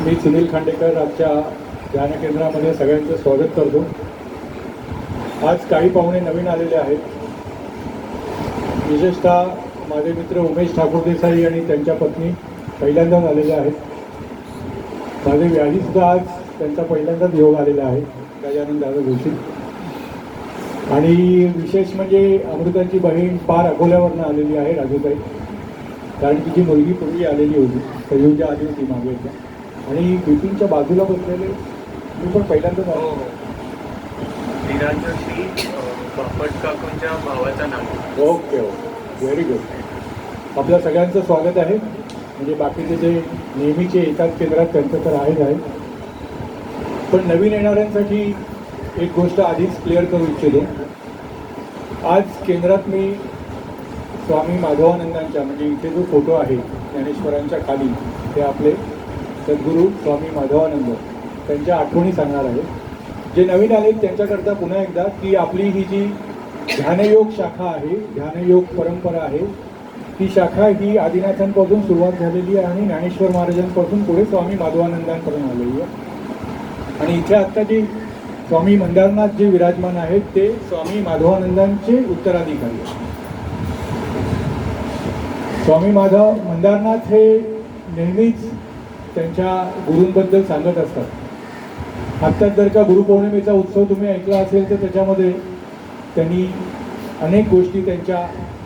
मी सुनील खांडेकर आजच्या ध्यान केंद्रामध्ये सगळ्यांचं स्वागत करतो. आज काही पाहुणे नवीन आलेले आहेत. विशेषतः माझे मित्र उमेश ठाकूर देसाई आणि त्यांच्या पत्नी पहिल्यांदाच आलेले आहेत. माझे व्याधीसुद्धा आज त्यांचा पहिल्यांदाच योग आलेला आहे, गजानन दादा जोशी. आणि विशेष म्हणजे अमृताची बहीण पार अकोल्यावरनं आलेली आहे, राजूताई. कारण तिची मुलगी पूर्वी आलेली होती, संयोजा आली होती मागे एकदा. आणि बिपिनच्या बाजूला बसलेले मी पण पहिल्यांदाच आलो. विराज जोशी बापट काकूंच्या भावाचा नाव. Okay okay, very good. आपल्या सगळ्यांचं स्वागत आहे. म्हणजे बाकीचे जे नेहमीचे येतात केंद्रात त्यांचं तर आहेच आहे, पण नवीन येणाऱ्यांसाठी एक गोष्ट आधीच क्लिअर करू इच्छितो. आज केंद्रात मी स्वामी माधवानंदांच्या, म्हणजे इथे जो फोटो आहे ज्ञानेश्वरांच्या खाली, ते आपले सद्गुरू स्वामी माधवानंद त्यांच्या आठवणी सांगणार आहे. जे नवीन आले त्यांच्याकरता पुन्हा एकदा की आपली ही जी ध्यानयोग शाखा आहे, ध्यानयोग परंपरा आहे, ती शाखा ही आदिनाथांपासून सुरुवात झालेली आहे आणि ज्ञानेश्वर महाराजांपासून पुढे स्वामी माधवानंदांपर्यंत आलेली आहे. आणि इथे आत्ता जी स्वामी मंदारनाथ जे विराजमान आहेत ते स्वामी माधवानंदांचे उत्तराधिकारी आहेत. स्वामी मंदारनाथ हे नेहमीच त्यांच्या गुरूंबद्दल सांगत असतात. आत्ताच जर का गुरुपौर्णिमेचा उत्सव तुम्ही ऐकला असेल तर त्याच्यामध्ये त्यांनी अनेक गोष्टी त्यांच्या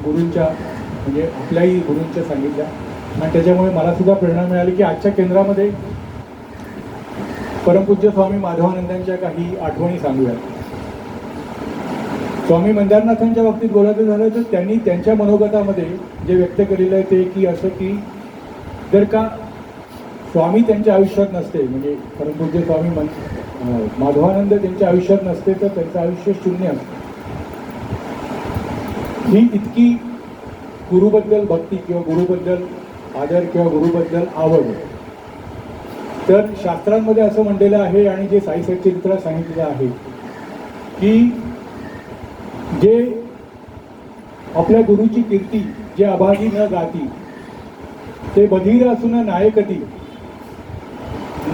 गुरूंच्या, म्हणजे आपल्याही गुरूंच्या सांगितल्या. आणि त्याच्यामुळे मला सुद्धा प्रेरणा मिळाली की आजच्या केंद्रामध्ये परमपूज्य स्वामी माधवानंदांच्या काही आठवणी सांगूया. स्वामी मंदारनाथांच्या बाबतीत बोलायचं झालं तर त्यांनी त्यांच्या मनोगतामध्ये जे व्यक्त केलेलं आहे ते की असं की जर का स्वामी त्यांच्या आयुष्यात नसते, म्हणजे परमपूज्य स्वामी माधवानंद त्यांच्या आयुष्यात नसते तर त्यांचं आयुष्य शून्य असतं. ही इतकी गुरुबद्दल भक्ती किंवा गुरुबद्दल आदर किंवा गुरुबद्दल आवड. तर शास्त्रांमध्ये असं म्हणलेलं आहे आणि जे साई सच्चित्रात सांगितलेलं आहे की जे आपल्या गुरुची कीर्ती जे अभागी न गाती ते बधीर असून नायकती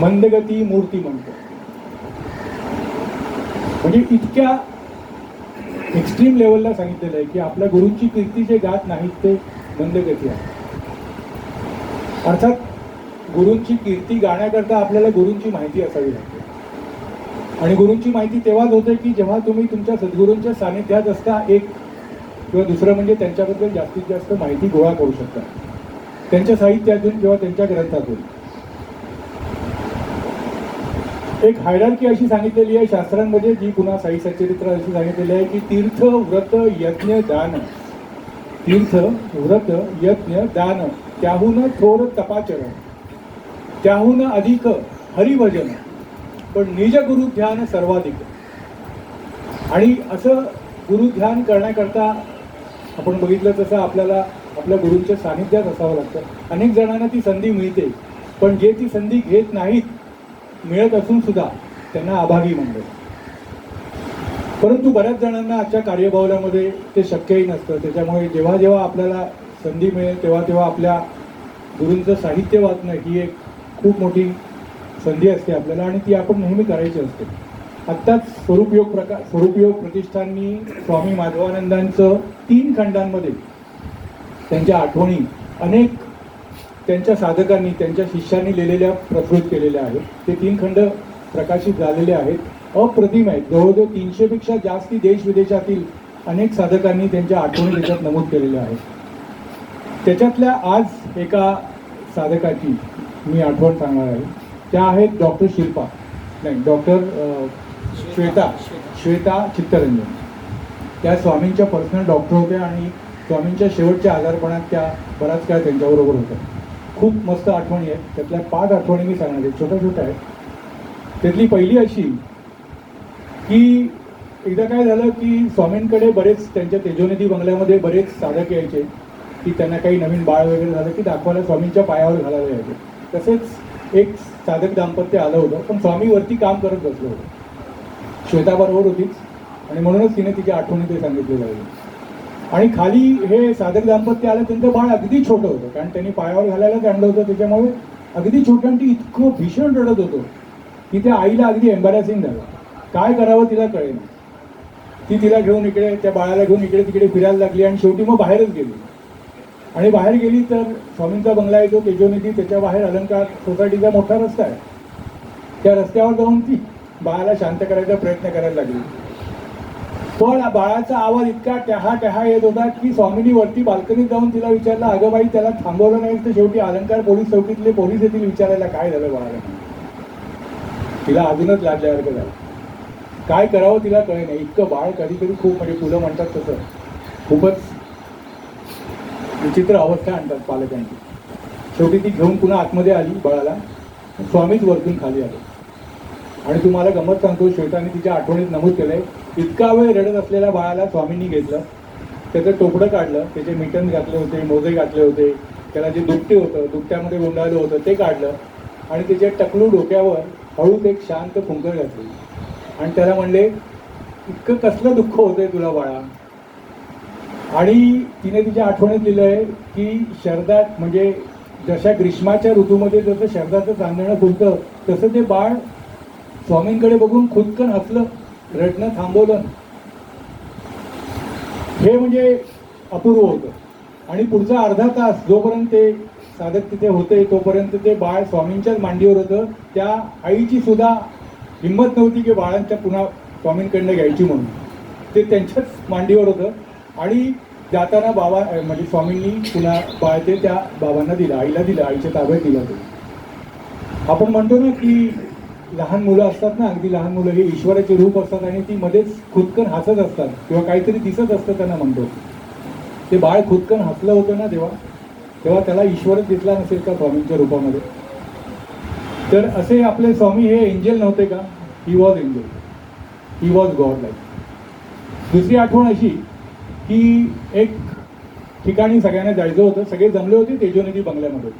मंदगती मूर्ती म्हणतो. म्हणजे इतक्या एक्स्ट्रीम लेवलला सांगितलेलं आहे की आपल्या गुरूंची कीर्ती जे गात नाहीत ते मंदगती आहे. अर्थात गुरूंची कीर्ती गाण्याकरता आपल्याला गुरूंची माहिती असावी लागते. आणि गुरूंची माहिती तेव्हाच होते की जेव्हा तुम्ही तुमच्या सद्गुरूंच्या सानिध्यात असता. एक किंवा दुसरं म्हणजे त्यांच्याबद्दल जास्तीत जास्त माहिती गोळा करू शकता, त्यांच्या साहित्यातून किंवा त्यांच्या ग्रंथातून. एक हायरार्की अशी सांगितलेली आहे शास्त्रांमध्ये, जी पुन्हा साई सच्चरित्रात अशी सांगितलेली आहे की तीर्थ व्रत यज्ञ दान, तीर्थ व्रत यज्ञ दान, त्याहून थोर तपाचरण, त्याहून अधिक हरिभजन, पण निज गुरु ध्यान सर्वाधिक. आणि असं गुरु ध्यान करण्याकरता आपण बघितलं तसं आपल्याला आपल्या गुरूंच्या सानिध्यात असावं लागतं. अनेक जणांना ती संधी मिळते, पण जे ती संधी घेत नाहीत, मिळत असून सुद्धा त्यांना अभागी म्हणतात. परंतु बऱ्याच जणांना आजच्या कार्यभावनामध्ये ते शक्यही नसतं. त्याच्यामुळे जेव्हा जेव्हा आपल्याला संधी मिळेल तेव्हा तेव्हा आपल्या गुरूंचं साहित्य वाचणं ही एक खूप मोठी संधी असते आपल्याला, आणि ती आपण नेहमी करायची असते. आत्ताच स्वरूपयोग प्रतिष्ठाननी स्वामी माधवानंदांचं 3 खंडांमध्ये त्यांच्या आठवणी अनेक त्यांच्या साधकांनी, त्यांच्या शिष्यांनी लिहिलेल्या प्रस्तुत केलेल्या आहेत. ते 3 खंड प्रकाशित झालेले आहेत. अप्रतिम आहेत. जवळजवळ 300 पेक्षा जास्ती देश विदेशातील अनेक साधकांनी त्यांच्या आठवणी त्याच्यात नमूद केलेल्या आहेत. त्याच्यातल्या आज एका साधकाची मी आठवण सांगणार आहे. त्या आहेत डॉक्टर श्वेता चित्तरंजन. त्या स्वामींच्या पर्सनल डॉक्टर होत्या आणि स्वामींच्या शेवटच्या आजारपणात त्या बराच काळ त्यांच्याबरोबर होत्या. खूप मस्त आठवणी आहेत. त्यातल्या 5 आठवणी मी सांगणार आहे, छोट्या छोट्या आहेत. त्यातली पहिली अशी की एकदा काय झालं की स्वामींकडे बरेच त्यांच्या तेजोनिधी बंगल्यामध्ये बरेच साधक यायचे की त्यांना काही नवीन बाळ वगैरे झालं की दाखवायला स्वामींच्या पायावर घालायला यायचे. तसेच एक साधक दाम्पत्य आलं होतं, पण स्वामी वरती काम करत बसलं होतं. श्वेताबरोबर होतीच आणि म्हणूनच तिने तिची आठवणी ते सांगितलेलं आहे. आणि खाली हे साधक दाम्पत्य आलं, त्यांचं बाळ अगदी छोटं होतं, कारण त्यांनी पायावर घालायलाच आणलं होतं, त्याच्यामुळे अगदी छोटं. आणि ती इतकं भीषण रडत होतं की त्या आईला अगदी एम्बॅरेसिंग झालं. काय करावं तिला कळेना. ती तिला घेऊन इकडे, त्या बाळाला घेऊन इकडे तिकडे फिरायला लागली आणि शेवटी मग बाहेरच गेली. आणि बाहेर गेली तर स्वामींचा बंगला येतो तेजोनिधी, त्याच्या बाहेर अलंकार सोसायटीचा मोठा रस्ता आहे. त्या रस्त्यावर जाऊन ती बाळाला शांत करायचा प्रयत्न करायला लागली. पण बाळाचा आवाज इतका टहा येत होता की स्वामींनी वरती बाल्कनीत जाऊन तिला विचारलं, अगं बाई त्याला थांबवलं नाही तर शेवटी अलंकार पोलीस चौकीतले पोलीस येतील विचारायला काय झालं बाळाला. तिला अजूनच लाजल्यासारखं झालं. काय करावं तिला कळे नाही. इतकं बाळ कधीतरी खूप, म्हणजे मुलं म्हणतात तसं, खूपच विचित्र अवस्था आणतात पालकांची. शेवटी ती घेऊन पुन्हा आतमध्ये आली बाळाला. स्वामीच वरतून खाली आले. आणि तुम्हाला गंमत सांगतो, श्वेताने तिच्या आठवणीत नमूद केलंय, इतका वेळ रडत असलेल्या बाळाला स्वामींनी घेतलं, त्याचं टोपडं काढलं, त्याचे मिटन घातले होते, मोजे घातले होते, त्याला जे दुपटे होतं, दुपट्यामध्ये गुंडाळलं होतं ते काढलं, आणि त्याच्या टकलू डोक्यावर हळूच एक शांत फुंकर घातली. आणि त्याला म्हणले, इतकं कसलं दुःख होतंय तुला बाळा. आणि तिने तिच्या आठवणीत लिहिलंय की शरदात, म्हणजे जशा ग्रीष्माच्या ऋतूमध्ये जसं शरदाचं चांदणं फुलतं तसं ते बाळ स्वामींकडे बघून खुदकन हसलं, रडणं थांबवलं. हे म्हणजे अपूर्व होतं. आणि पुढचा अर्धा तास जोपर्यंत ते साधक तिथे होते तोपर्यंत ते बाळ स्वामींच्याच मांडीवर होतं. त्या आईची सुद्धा हिंमत नव्हती की बाळांच्या पुन्हा स्वामींकडनं घ्यायची म्हणून. ते त्यांच्याच मांडीवर होतं. आणि जाताना बाबा, म्हणजे स्वामींनी पुन्हा बाळ ते त्या बाबांना दिलं, आईला दिलं, आईच्या ताब्यात दिलं. ते आपण म्हणतो ना की लहान मुलं असतात ना, अगदी लहान मुलं हे ईश्वराचे रूप असतात आणि ती मध्येच खुदकन हसत असतात किंवा काहीतरी दिसत असतं त्यांना म्हणतो. ते बाळ खुदकन हसलं होतं ना तेव्हा त्याला ईश्वरच दिसला नसेल का स्वामींच्या रूपामध्ये. तर असे आपले स्वामी हे एंजल नव्हते का? He was angel, he was God like. दुसरी आठवण अशी की एक ठिकाणी सगळ्यांना जायचं होतं, सगळे जमले होते तेजोनिधी बंगल्यामध्ये.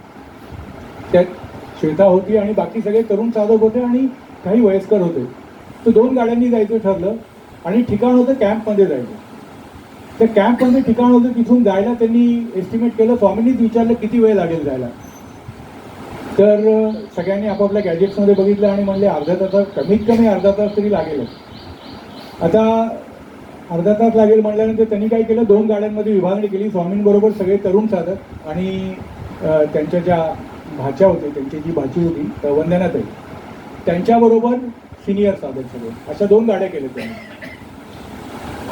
त्यात श्वेता होती आणि बाकी सगळे तरुण साधक होते आणि काही वयस्कर होते. तर 2 गाड्यांनी जायचं ठरलं आणि ठिकाण होतं कॅम्पमध्ये जायचं. त्या कॅम्पमध्ये ठिकाण होतं, तिथून जायला त्यांनी एस्टिमेट केलं. स्वामींनीच विचारलं किती वेळ लागेल जायला. तर सगळ्यांनी आपापल्या गॅजेट्समध्ये बघितलं आणि म्हणले अर्धा तास, कमीत कमी अर्धा तास तरी लागेलच. आता अर्धा तास लागेल म्हटल्यानंतर त्यांनी काय केलं, 2 गाड्यांमध्ये विभागणी केली. स्वामींबरोबर सगळे तरुण साधक आणि त्यांच्या ज्या भाच्या होते, त्यांची जी भाची होती वंदनाताई, त्यांच्याबरोबर सिनियर साधक सगळे, अशा 2 गाड्या केल्या त्यांनी.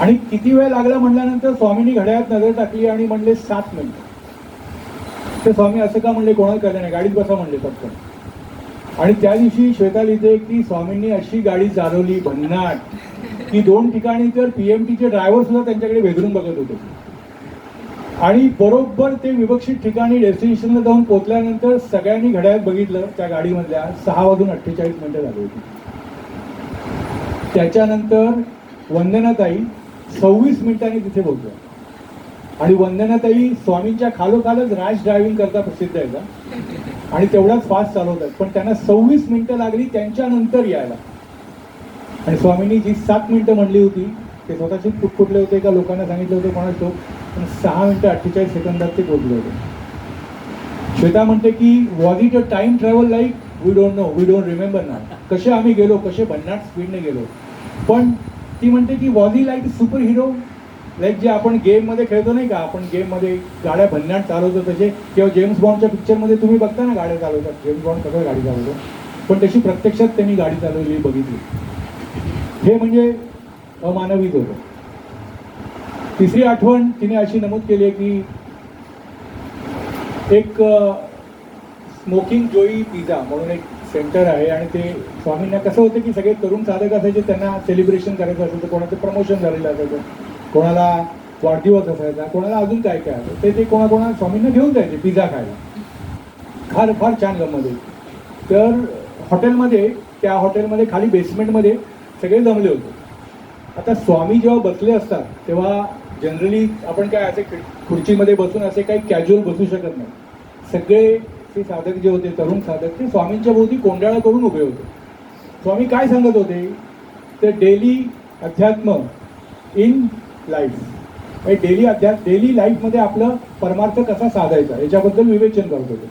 आणि किती वेळ लागला म्हटल्यानंतर स्वामींनी घड्याळात नजर टाकली आणि म्हणले 7 मिनिटं. तर स्वामी असं का म्हणले, कोणाला कळलं नाही, गाडीत बसा म्हणले पटकन. आणि त्या दिवशी श्वेता लिहिते की स्वामींनी अशी गाडी चालवली भन्नाट की 2 ठिकाणी तर PMTचे ड्रायव्हर सुद्धा त्यांच्याकडे वेधून बघत होते. आणि बरोबर ते विवक्षित ठिकाणी डेस्टिनेशनला जाऊन पोहोचल्यानंतर सगळ्यांनी घड्याळात बघितलं, त्या गाडीमधल्या 6:48 झाली होती. त्याच्यानंतर वंदनाताई 26 मिनिटांनी तिथे पोहोचल्या. आणि वंदनाताई स्वामींच्या खालोखालच रॅश ड्रायव्हिंग करता प्रसिद्ध आहे का, आणि तेवढाच फास्ट चालवतात. पण त्यांना 26 मिनिटं लागली त्यांच्यानंतर यायला. आणि स्वामींनी जी 7 मिनिटं म्हणली होती ते स्वतःशीच पुटपुटले होते का लोकांना सांगितलं होतं कोणाच तो, पण 6 मिनिटं 48 सेकंदात ते पोहोचले होते. श्वेता म्हणते की was it a time travel like, we don't know, we don't remember ना, कसे आम्ही गेलो, कसे भन्नाट स्पीडने गेलो. पण ती म्हणते की was he like super hero, like जे आपण गेममध्ये खेळतो नाही का, आपण गेममध्ये गाड्या भन्नाट चालवतो तसे, किंवा जेम्स बॉन्डच्या पिक्चरमध्ये तुम्ही बघता ना गाड्या चालवतात, जेम्स बॉन्ड कसं गाडी चालवतो, पण तशी प्रत्यक्षात त्यांनी गाडी चालवली बघितली. हे म्हणजे अमानवीच होतं. तिसरी आठवण तिने अशी नमूद केली आहे की एक स्मोकिंग जोई पिझ्झा म्हणून एक सेंटर आहे, आणि ते स्वामींना कसं होतं की सगळे तरुण साधक असायचे, त्यांना सेलिब्रेशन करायचं असायचं, कोणाचं प्रमोशन झालेलं असायचं, कोणाला वाढदिवस असायचा, कोणाला अजून काय काय असायचं, ते कोणाकोणा स्वामींना घेऊन जायचे पिझ्झा खायला. फार छान गंमत आहे. तर हॉटेलमध्ये, त्या हॉटेलमध्ये खाली बेसमेंटमध्ये सगळे जमले होते. आता स्वामी जेव्हा बसले असतात तेव्हा जनरली आपण काय असे खुर्चीमध्ये बसून असे काही कॅज्युअल बसू शकत नाही. सगळे ते साधक जे होते, तरुण साधक, ते स्वामींच्या भोवती कोंडाळा करून उभे होते. स्वामी काय सांगत होते, तर डेली अध्यात्म इन लाईफ, डेली लाईफमध्ये आपलं परमार्थ कसा साधायचा याच्याबद्दल विवेचन करत होते.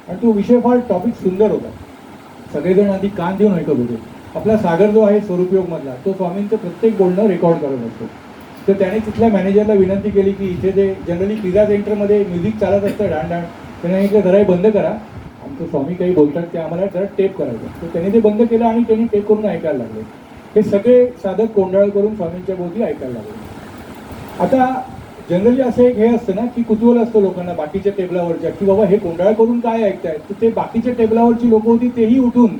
आणि तो विषय फार टॉपिक सुंदर होता. सगळेजण आधी कान देऊन ऐकत होते. आपला सागर जो आहे स्वरूपयोगमधला, तो स्वामींचं प्रत्येक बोलणं रेकॉर्ड करत असतो. तर त्याने तिथल्या मॅनेजरला विनंती केली की इथे जे जनरली पिझ्झा सेंटरमध्ये म्युझिक चालत असतं ढाण, त्याने इकडे जरा बंद करा, आमचं स्वामी काही बोलतात ते आम्हाला जरा टेप करायचं. तर त्यांनी ते बंद केलं आणि त्यांनी टेप करून ऐकायला लागले. हे सगळे साधक कोंडाळ करून स्वामींच्या बोधी ऐकायला लागले. आता जनरली असं एक हे असतं ना की कुतूहल असतं लोकांना बाकीच्या टेबलावरच्या, की बाबा हे कोंडाळ करून काय ऐकतायत. तर ते बाकीच्या टेबलावरची लोक होती तेही उठून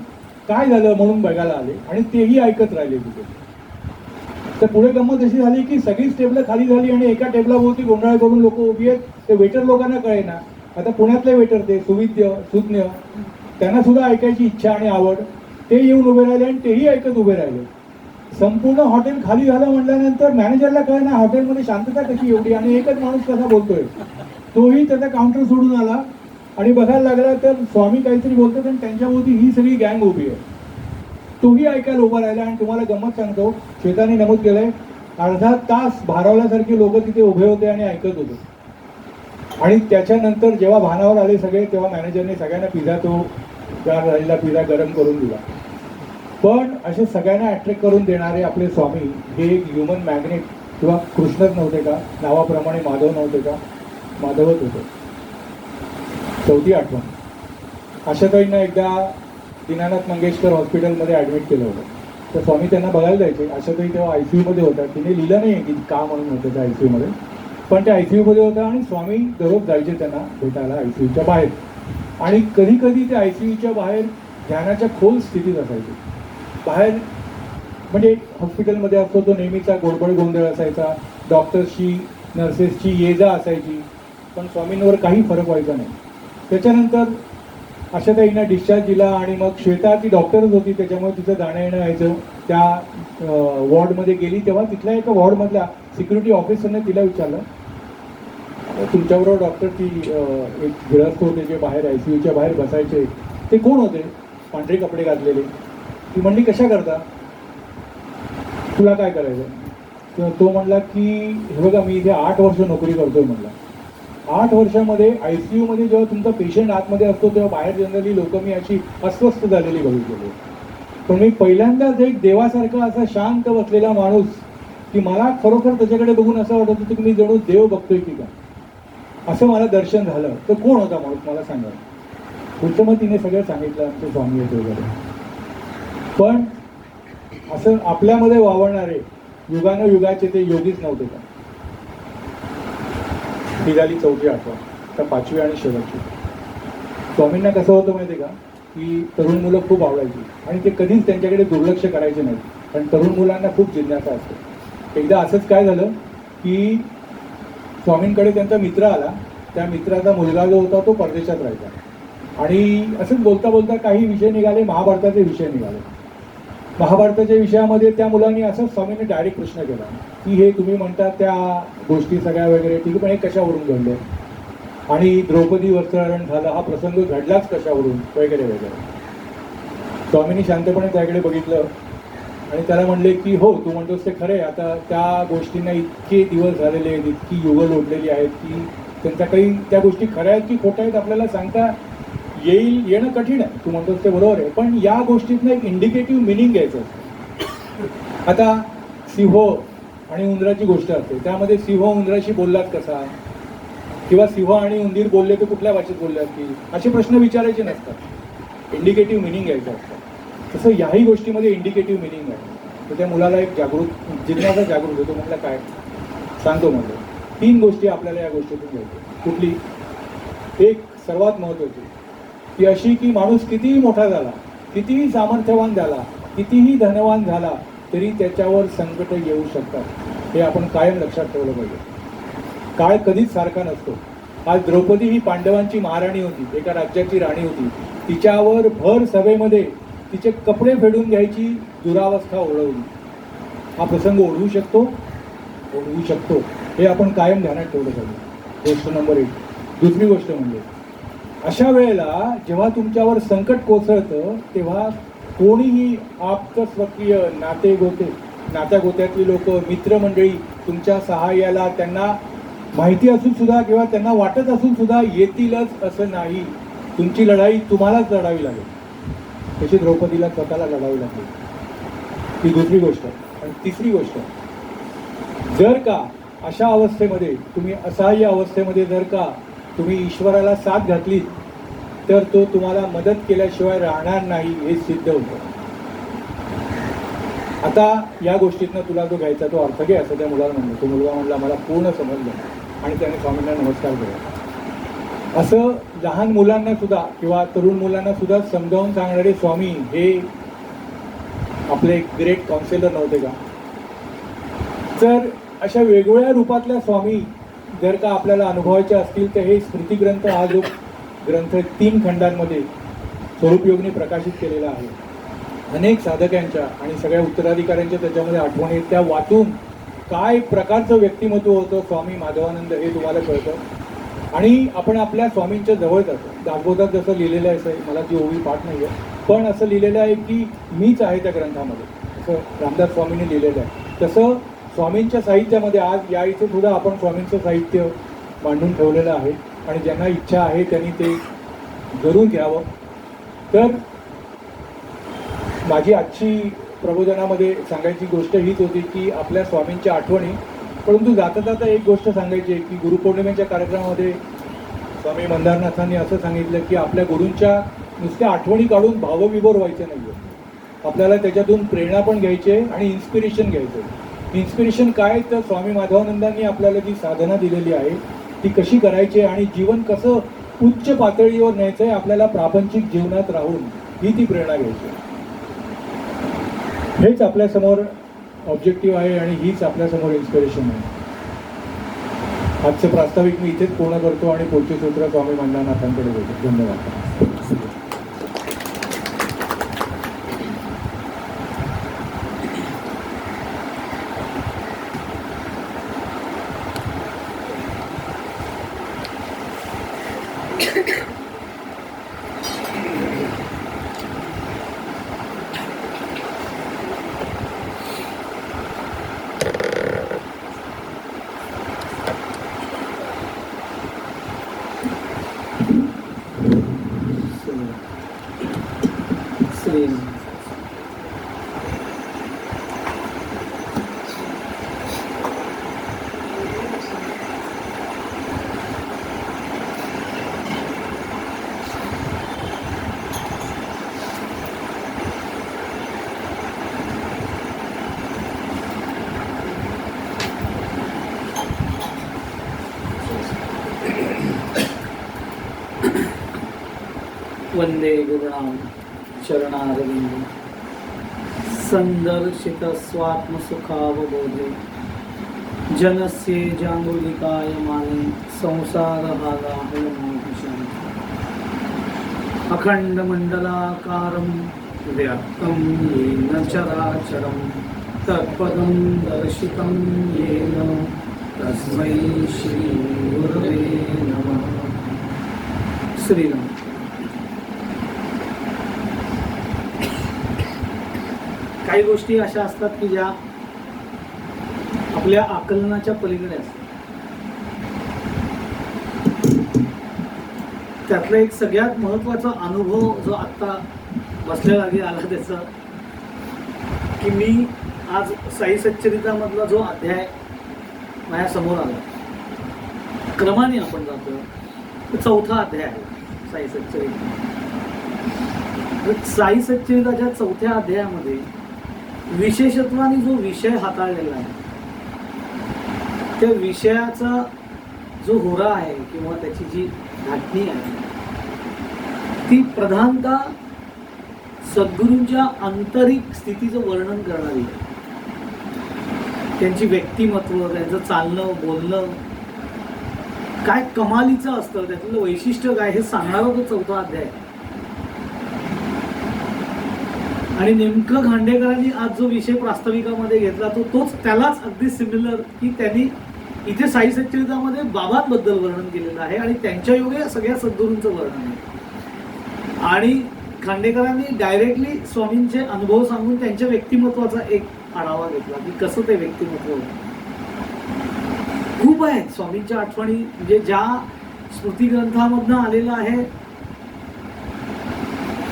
काय झालं म्हणून बघायला आले आणि तेही ऐकत राहिले तिथे. तर पुढे गंमत अशी झाली की सगळीच टेबलं खाली झाली आणि एका टेबलाभोवती गोंधळ करून लोक उभी आहेत. ते वेटर लोकांना कळेना. आता पुण्यातले वेटर ते सुविद्य सुज्ञ, त्यांना सुद्धा ऐकायची इच्छा आणि आवड, ते येऊन उभे राहिले आणि तेही ऐकत उभे राहिले. संपूर्ण हॉटेल खाली झालं म्हटल्यानंतर मॅनेजरला कळेना हॉटेलमध्ये शांतता कशी एवढी आणि एकच माणूस कसा बोलतोय. तोही त्याचा काउंटर सोडून आला आणि बघायला लागला तर स्वामी काहीतरी बोलतात आणि त्यांच्याभोवती ही सगळी गँग उभी आहे. तोही ऐकायला उभा राहिला. आणि तुम्हाला गंमत सांगतो, श्वेताने नमूद केलंय, अर्धा तास भारावल्यासारखे लोक तिथे उभे होते आणि ऐकत होते. आणि त्याच्यानंतर जेव्हा भानावर आले सगळे, तेव्हा मॅनेजरने सगळ्यांना पिझ्झा, तो गार झालेला पिझ्झा गरम करून दिला. पण असे सगळ्यांना अट्रॅक्ट करून देणारे आपले स्वामी हे एक ह्युमन मॅग्नेट किंवा कृष्णच नव्हते का, नावाप्रमाणे माधव नव्हते का, माधवच होते. चौथी आठवण, आशाताईंना एकदा दीनानाथ मंगेशकर हॉस्पिटलमध्ये ॲडमिट केलं होतं. तर स्वामी त्यांना बघायला जायचे. आशाताई तेव्हा ICU होत्या. तिने लिहिलं नाही की का म्हणून होतं त्या ICU, पण त्या ICU होत्या आणि स्वामी दररोज जायचे त्यांना भेटायला ICUच्या बाहेर. आणि कधी कधी त्या ICUच्या बाहेर ध्यानाच्या खोल स्थितीत असायचे. बाहेर म्हणजे हॉस्पिटलमध्ये असतो तो नेहमीचा गोडबड गोंधळ असायचा, डॉक्टर्सची नर्सेसची ये जा असायची, पण स्वामींवर काही फरक व्हायचा नाही. त्याच्यानंतर आशाताईंना डिस्चार्ज दिला आणि मग श्वेता ती डॉक्टरच होती त्याच्यामुळे तिचं जाणं येणं व्हायचं. त्या वॉर्डमध्ये गेली तेव्हा तिथल्या एका वॉर्डमधल्या सिक्युरिटी ऑफिसरने तिला विचारलं, तुमच्याबरोबर डॉक्टर ती एक गृहस्थ होते जे बाहेर ICUच्या बाहेर बसायचे, ते कोण होते, पांढरे कपडे घातलेले. ती म्हणली कशा करता, तुला काय करायचं. तो म्हणला की हे बघा मी इथे 8 वर्ष नोकरी करतोय. म्हणला 8 वर्षामध्ये ICU जेव्हा तुमचा पेशंट आतमध्ये असतो तेव्हा बाहेर जनरली लोक मी अशी अस्वस्थ झालेली बघितलेली, पण मी पहिल्यांदाच एक देवासारखा असा शांत बसलेला माणूस की मला खरोखर त्याच्याकडे बघून असं वाटत होतं की मी जणू देव बघतोय की काय, असं मला दर्शन झालं. तर कोण होता माणूस मला सांगा. पुढचं मग तिने सगळं सांगितलं आमचे स्वामी होते वगैरे. पण असं आपल्यामध्ये वावरणारे युगानुयुगाचे ते योगीच नव्हते का. ही झाली चौथी आठवण. तर 5वी आणि शेवटची. स्वामींना कसं होतं माहिती आहे का, की तरुण मुलं खूप आवडायची आणि ते कधीच त्यांच्याकडे दुर्लक्ष करायचे नाही, पण तरुण मुलांना खूप जिज्ञासा असते. एकदा असंच काय झालं की स्वामींकडे त्यांचा मित्र आला. त्या मित्राचा मुलगा जो होता तो परदेशात राहायचा आणि असंच बोलता बोलता काही विषय निघाले, महाभारताचे विषय निघाले. महाभारताच्या विषयामध्ये त्या मुलांनी असंच स्वामींनी डायरेक्ट प्रश्न केला की हे तुम्ही म्हणता त्या गोष्टी सगळ्या वगैरे ठीक, पण हे कशावरून घडले आणि द्रौपदी वस्त्रहरण झालं, हा प्रसंग घडलाच कशावरून वगैरे वगैरे. स्वामींनी शांतपणे त्याकडे बघितलं आणि त्याला म्हणले की हो तू म्हणतोस ते खरे, आता त्या गोष्टींना इतके दिवस झालेले आहेत, इतकी युगं लोटलेली आहेत की त्यांच्या काही त्या गोष्टी खऱ्या आहेत की खोट्या आहेत आपल्याला सांगता येणं कठीण आहे. तू म्हणतोस ते बरोबर आहे, पण या गोष्टीतनं एक इंडिकेटिव्ह मिनिंग घ्यायचं असतं. आता सिंह आणि उंदराची गोष्ट असते, त्यामध्ये सिंह उंदराशी बोललात कसा, किंवा सिंह आणि उंदीर बोलले तर कुठल्या भाषेत बोलले असतील, असे प्रश्न विचारायचे नसतात. इंडिकेटिव्ह मिनिंग घ्यायचं असतं. तसं याही गोष्टीमध्ये इंडिकेटिव्ह मिनिंग आहे. तर त्या मुलाला एक जिज्ञासा जागृत होतो. म्हटलं काय सांगतो. म्हणलं 3 गोष्टी आपल्याला या गोष्टीतून घ्यायच्या. कुठली, एक सर्वात महत्त्वाची ती अशी की माणूस कितीही मोठा झाला, कितीही सामर्थ्यवान झाला, कितीही धनवान झाला तरी त्याच्यावर संकट येऊ शकतात. हे आपण कायम लक्षात ठेवलं पाहिजे. काळ कधीच सारखा नसतो. आज द्रौपदी ही पांडवांची महाराणी होती, एका राज्याची राणी होती. तिच्यावर भर सभेमध्ये तिचे कपडे फेडून घ्यायची दुरावस्था ओढवली. हा प्रसंग ओढवू शकतो हे आपण कायम ध्यानात ठेवलं पाहिजे. गोष्ट नंबर 1. दुसरी गोष्ट म्हणजे अशा वेळेला जेव्हा तुमच्यावर संकट कोसळतं तेव्हा कोणीही आप्त स्वकीय नात्या गोत्यातली लोक, मित्रमंडळी तुमच्या सहाय्याला त्यांना माहिती असून सुद्धा किंवा त्यांना वाटत असून सुद्धा येतीलच असं नाही. तुमची लढाई तुम्हालाच लढावी लागेल. तशी द्रौपदीला स्वतःला लढावी लागेल. ही दुसरी गोष्ट. आणि तिसरी गोष्ट, जर का अशा अवस्थेमध्ये तुम्ही असहाय्य अवस्थेमध्ये जर का तुम्ही ईश्वराला साथ घातलीत तर तो तुम्हाला मदत केल्याशिवाय राहणार नाही हे सिद्ध होतं. आता या गोष्टीतनं तुला जो घ्यायचा तो अर्थ घे असं त्या मुलाला म्हणलं. तो मुलगा म्हणला मला पूर्ण समजलं आणि त्याने स्वामींना नमस्कार केला. असं लहान मुलांना सुद्धा किंवा तरुण मुलांना सुद्धा समजावून सांगणारे स्वामी हे आपले ग्रेट काउन्सिलर नव्हते का? तर अशा वेगवेगळ्या रूपातल्या स्वामी जर का आपल्याला अनुभवायचे असतील तर हे स्मृतिग्रंथ हा जो ग्रंथ 3 खंडांमध्ये स्वरूपयोगने प्रकाशित केलेला आहे. अनेक साधकांच्या आणि सगळ्या उत्तराधिकाऱ्यांच्या त्याच्यामध्ये आठवणी आहेत. त्या वाचून काय प्रकारचं व्यक्तिमत्व होतं स्वामी माधवानंद हे तुम्हाला कळतं. आणि आपण आपल्या स्वामींच्या जवळ जातो. दासबोधात जसं लिहिलेलं आहे, मला ती ओवी पाठ नाही आहे, पण असं लिहिलेलं आहे की मीच आहे त्या ग्रंथामध्ये, असं रामदास स्वामींनी लिहिलेलं आहे. तसं स्वामींच्या साहित्यामध्ये आज या इथे सुद्धा आपण स्वामींचं साहित्य मांडून ठेवलेलं आहे आणि ज्यांना इच्छा आहे त्यांनी ते जरूर घ्यावं. तर माझी आजची प्रबोधनामध्ये सांगायची गोष्ट हीच होती की आपल्या स्वामींच्या आठवणी. परंतु जाता जाता एक गोष्ट सांगायची आहे की गुरुपौर्णिमेच्या कार्यक्रमामध्ये स्वामी मंदारनाथांनी असं सांगितलं की आपल्या गुरूंच्या नुसत्या आठवणी काढून भावविभोर व्हायचे नाही आहे. आपल्याला त्याच्यातून प्रेरणा पण घ्यायची आहे आणि इन्स्पिरेशन घ्यायचं आहे. इन्स्पिरेशन काय, तर स्वामी माधवानंदांनी आपल्याला जी साधना दिलेली आहे ती कशी करायची आणि जीवन कसं उच्च पातळीवर न्यायचं आहे आपल्याला प्रापंचिक जीवनात राहून, ही ती प्रेरणा घ्यायची. हेच आपल्यासमोर ऑब्जेक्टिव्ह आहे आणि हीच आपल्यासमोर इन्स्पिरेशन आहे. आजचं प्रास्ताविक मी इथेच पूर्ण करतो आणि पुढचे सूत्र स्वामी मंदारनाथांकडे देतो. धन्यवाद. वंदे गुरुणाम शरणारविंद संदर्शित स्वात्मसुखावबोधे जनस्ये जांगुलिकाय माने संसारहालाहलमोहिषं अखंड मंडलाकारं व्याप्तं येन चराचरं तत्पदं दर्शितं येन तस्मै श्री गुरवे नमः. श्रीराम. काही गोष्टी अशा असतात की ज्या आपल्या आकलनाच्या पलीकडे असतात. त्यातला एक सगळ्यात महत्त्वाचा अनुभव जो आत्ता बसल्या जागी आला त्याचा की मी आज साई सच्चरितामधला जो अध्याय माझ्या समोर आला, क्रमाने आपण जातो, तो 4था अध्याय आहे साई सच्चरिता. साई सच्चरिताच्या 4थ्या अध्यायामध्ये विशेषत्वाने जो विषय हाताळलेला आहे त्या विषयाचा जो होरा आहे किंवा त्याची जी धाटणी आहे ती प्रधानतः सद्गुरूंच्या आंतरिक स्थितीचं वर्णन करणारी आहे. त्यांची व्यक्तिमत्व, त्यांचं चालणं बोलणं काय कमालीचं असतं, त्यातलं वैशिष्ट्य काय हे सांगणारा तो 4था अध्याय आहे. आणि नेमकं खांडेकरांनी आज जो विषय प्रास्ताविकामध्ये घेतला तोच त्यालाच अगदी सिमिलर की त्यांनी इथे साई सच्चरितामध्ये बाबांबद्दल वर्णन केलेलं आहे आणि त्यांच्या योगे सगळ्या सद्गुरूंचं वर्णन आहे. आणि खांडेकरांनी डायरेक्टली स्वामींचे अनुभव सांगून त्यांच्या व्यक्तिमत्वाचा एक आढावा घेतला की कसं ते व्यक्तिमत्व. खूप आहेत स्वामींच्या आठवणी, म्हणजे ज्या स्मृती ग्रंथामधनं आलेलं आहे